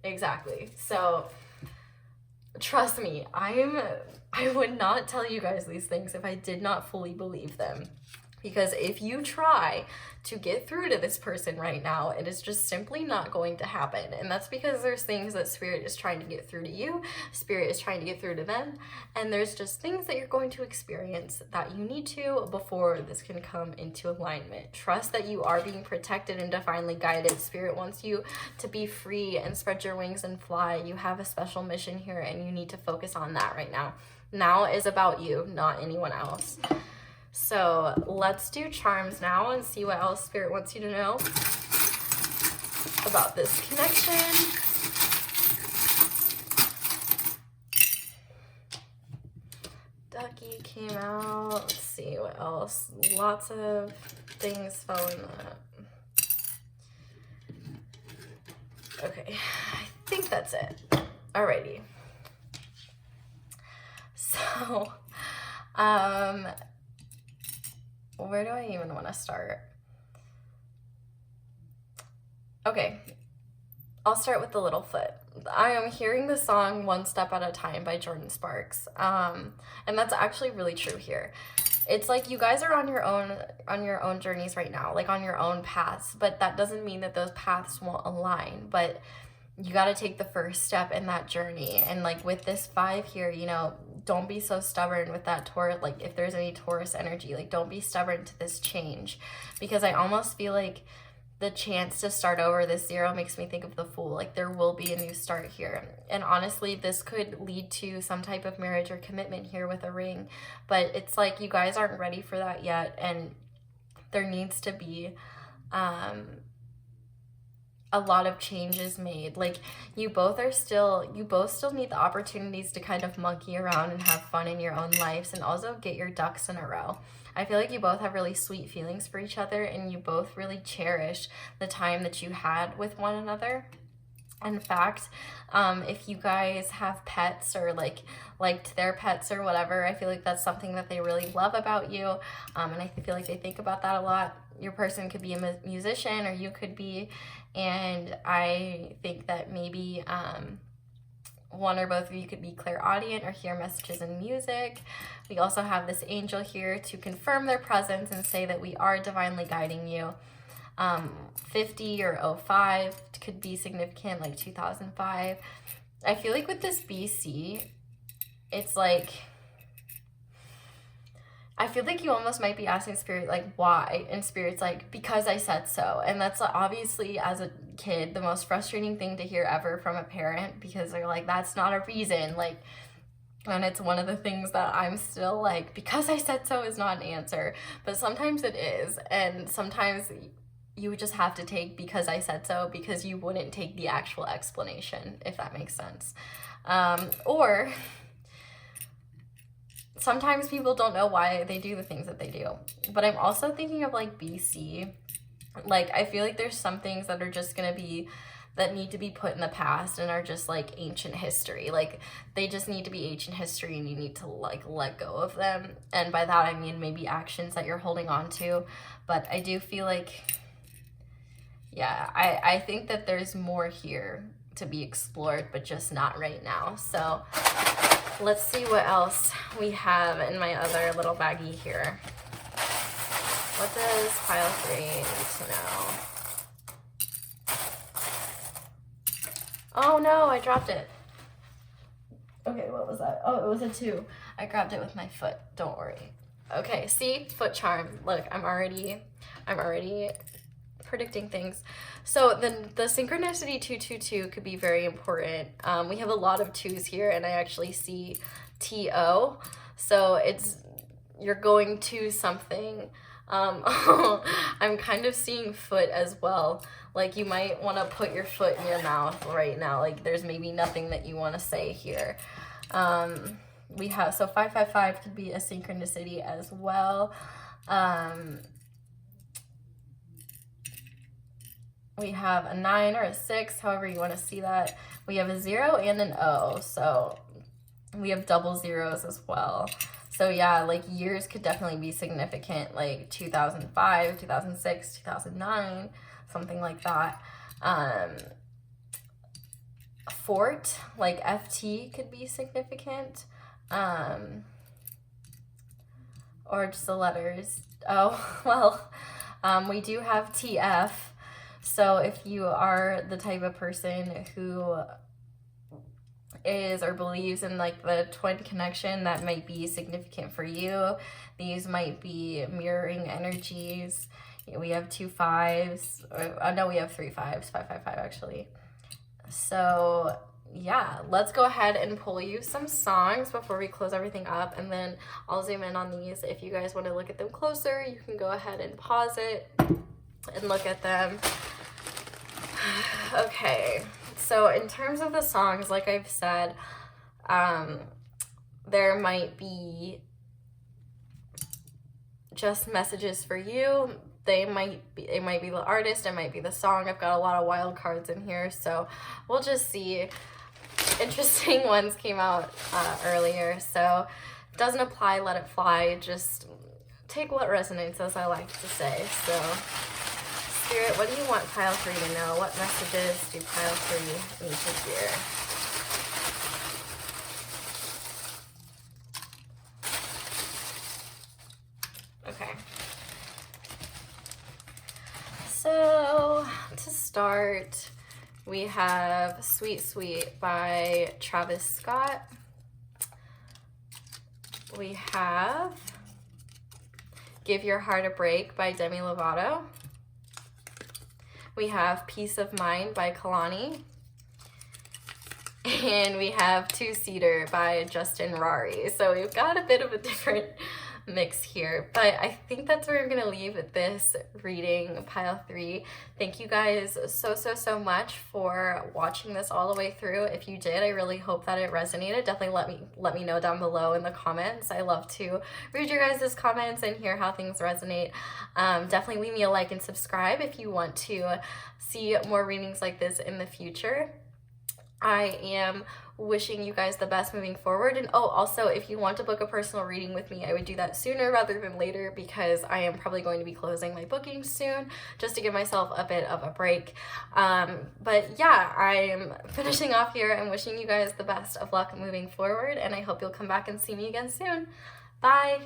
A: Exactly. So trust me, I would not tell you guys these things if I did not fully believe them. Because if you try to get through to this person right now, it is just simply not going to happen. And that's because there's things that Spirit is trying to get through to you, Spirit is trying to get through to them, and there's just things that you're going to experience that you need to before this can come into alignment. Trust that you are being protected and divinely guided. Spirit wants you to be free and spread your wings and fly. You have a special mission here, and you need to focus on that right now. Now is about you, not anyone else. So let's do charms now and see what else Spirit wants you to know about this connection. Ducky came out. Let's see what else. Lots of things fell in that. Okay, I think that's it. Alrighty. So, where do I even want to start? Okay, I'll start with the little foot. I am hearing the song One Step at a Time by Jordan Sparks. And that's actually really true here. It's like you guys are on your own journeys right now, like on your own paths, but that doesn't mean that those paths won't align. But you got to take the first step in that journey. And like with this 5 here, you know, don't be so stubborn with that Taurus. Like if there's any Taurus energy, like don't be stubborn to this change, because I almost feel like the chance to start over, this 0 makes me think of the Fool. Like there will be a new start here. And honestly, this could lead to some type of marriage or commitment here with a ring, but it's like you guys aren't ready for that yet. And there needs to be, a lot of changes made. Like you both still need the opportunities to kind of monkey around and have fun in your own lives, and also get your ducks in a row. I feel like you both have really sweet feelings for each other, and you both really cherish the time that you had with one another. In fact, if you guys have pets or liked their pets or whatever, I feel like that's something that they really love about you. And I feel like they think about that a lot. your person could be a musician, or you could be, and I think that maybe one or both of you could be clairaudient or hear messages in music. We also have this angel here to confirm their presence and say that we are divinely guiding you. 50 or 05 could be significant, like 2005. I feel like with this BC, it's like, I feel like you almost might be asking Spirit, like, why? And Spirit's like, because I said so. And that's obviously, as a kid, the most frustrating thing to hear ever from a parent, because they're like, that's not a reason. Like, and it's one of the things that I'm still like, because I said so is not an answer. But sometimes it is. And sometimes you just have to take because I said so, because you wouldn't take the actual explanation, if that makes sense. Or sometimes people don't know why they do the things that they do. But I'm also thinking of like BC. Like, I feel like there's some things that are just going to be, that need to be put in the past and are just like ancient history. Like, they just need to be ancient history, and you need to like let go of them. And by that I mean maybe actions that you're holding on to. But I do feel like, yeah, I think that there's more here to be explored, but just not right now. So let's see what else we have in my other little baggie here. What does pile 3 need to know? Oh no, I dropped it. Okay, what was that? Oh, it was a 2. I grabbed it with my foot. Don't worry. Okay, see? Foot charm. Look, I'm already predicting things. So the synchronicity 222 could be very important. We have a lot of 2s here, and I actually see TO. So it's, you're going to something. I'm kind of seeing foot as well. Like, you might want to put your foot in your mouth right now. Like, there's maybe nothing that you want to say here. We have, so 555 could be a synchronicity as well. We have a 9 or a 6, however you want to see that. We have a 0 and an O, so we have double zeros as well. So yeah, like, years could definitely be significant, like 2005, 2006, 2009, something like that. Fort, like FT, could be significant. Or just the letters. Oh, well, we do have TF. So if you are the type of person who is or believes in like the twin connection, that might be significant for you. These might be mirroring energies. We have 2 5s. No, we have 3 5s. 555 actually. So yeah, let's go ahead and pull you some songs before we close everything up, and then I'll zoom in on these. If you guys want to look at them closer, you can go ahead and pause it and look at them. Okay, so in terms of the songs, like I've said, there might be just messages for you. It might be the artist, it might be the song. I've got a lot of wild cards in here, so we'll just see. Interesting ones came out earlier, so doesn't apply, let it fly. Just take what resonates, as I like to say. So Spirit, what do you want pile 3 to know? What messages do pile 3 need to hear? Okay. So to start, we have Sweet Sweet by Travis Scott. We have Give Your Heart a Break by Demi Lovato. We have Peace of Mind by Kalani. And we have Two Seater by Justin Rari. So we've got a bit of a different mix here, but I think that's where I'm gonna leave this reading, pile 3. Thank you guys so much for watching this all the way through. If you did, I really hope that it resonated. Definitely let me know down below in the comments. I love to read your guys' comments and hear how things resonate. Definitely leave me a like and subscribe if you want to see more readings like this in the future. I am wishing you guys the best moving forward. And oh, also, if you want to book a personal reading with me, I would do that sooner rather than later, because I am probably going to be closing my bookings soon, just to give myself a bit of a break. But yeah, I'm finishing off here and wishing you guys the best of luck moving forward, and I hope you'll come back and see me again soon. Bye!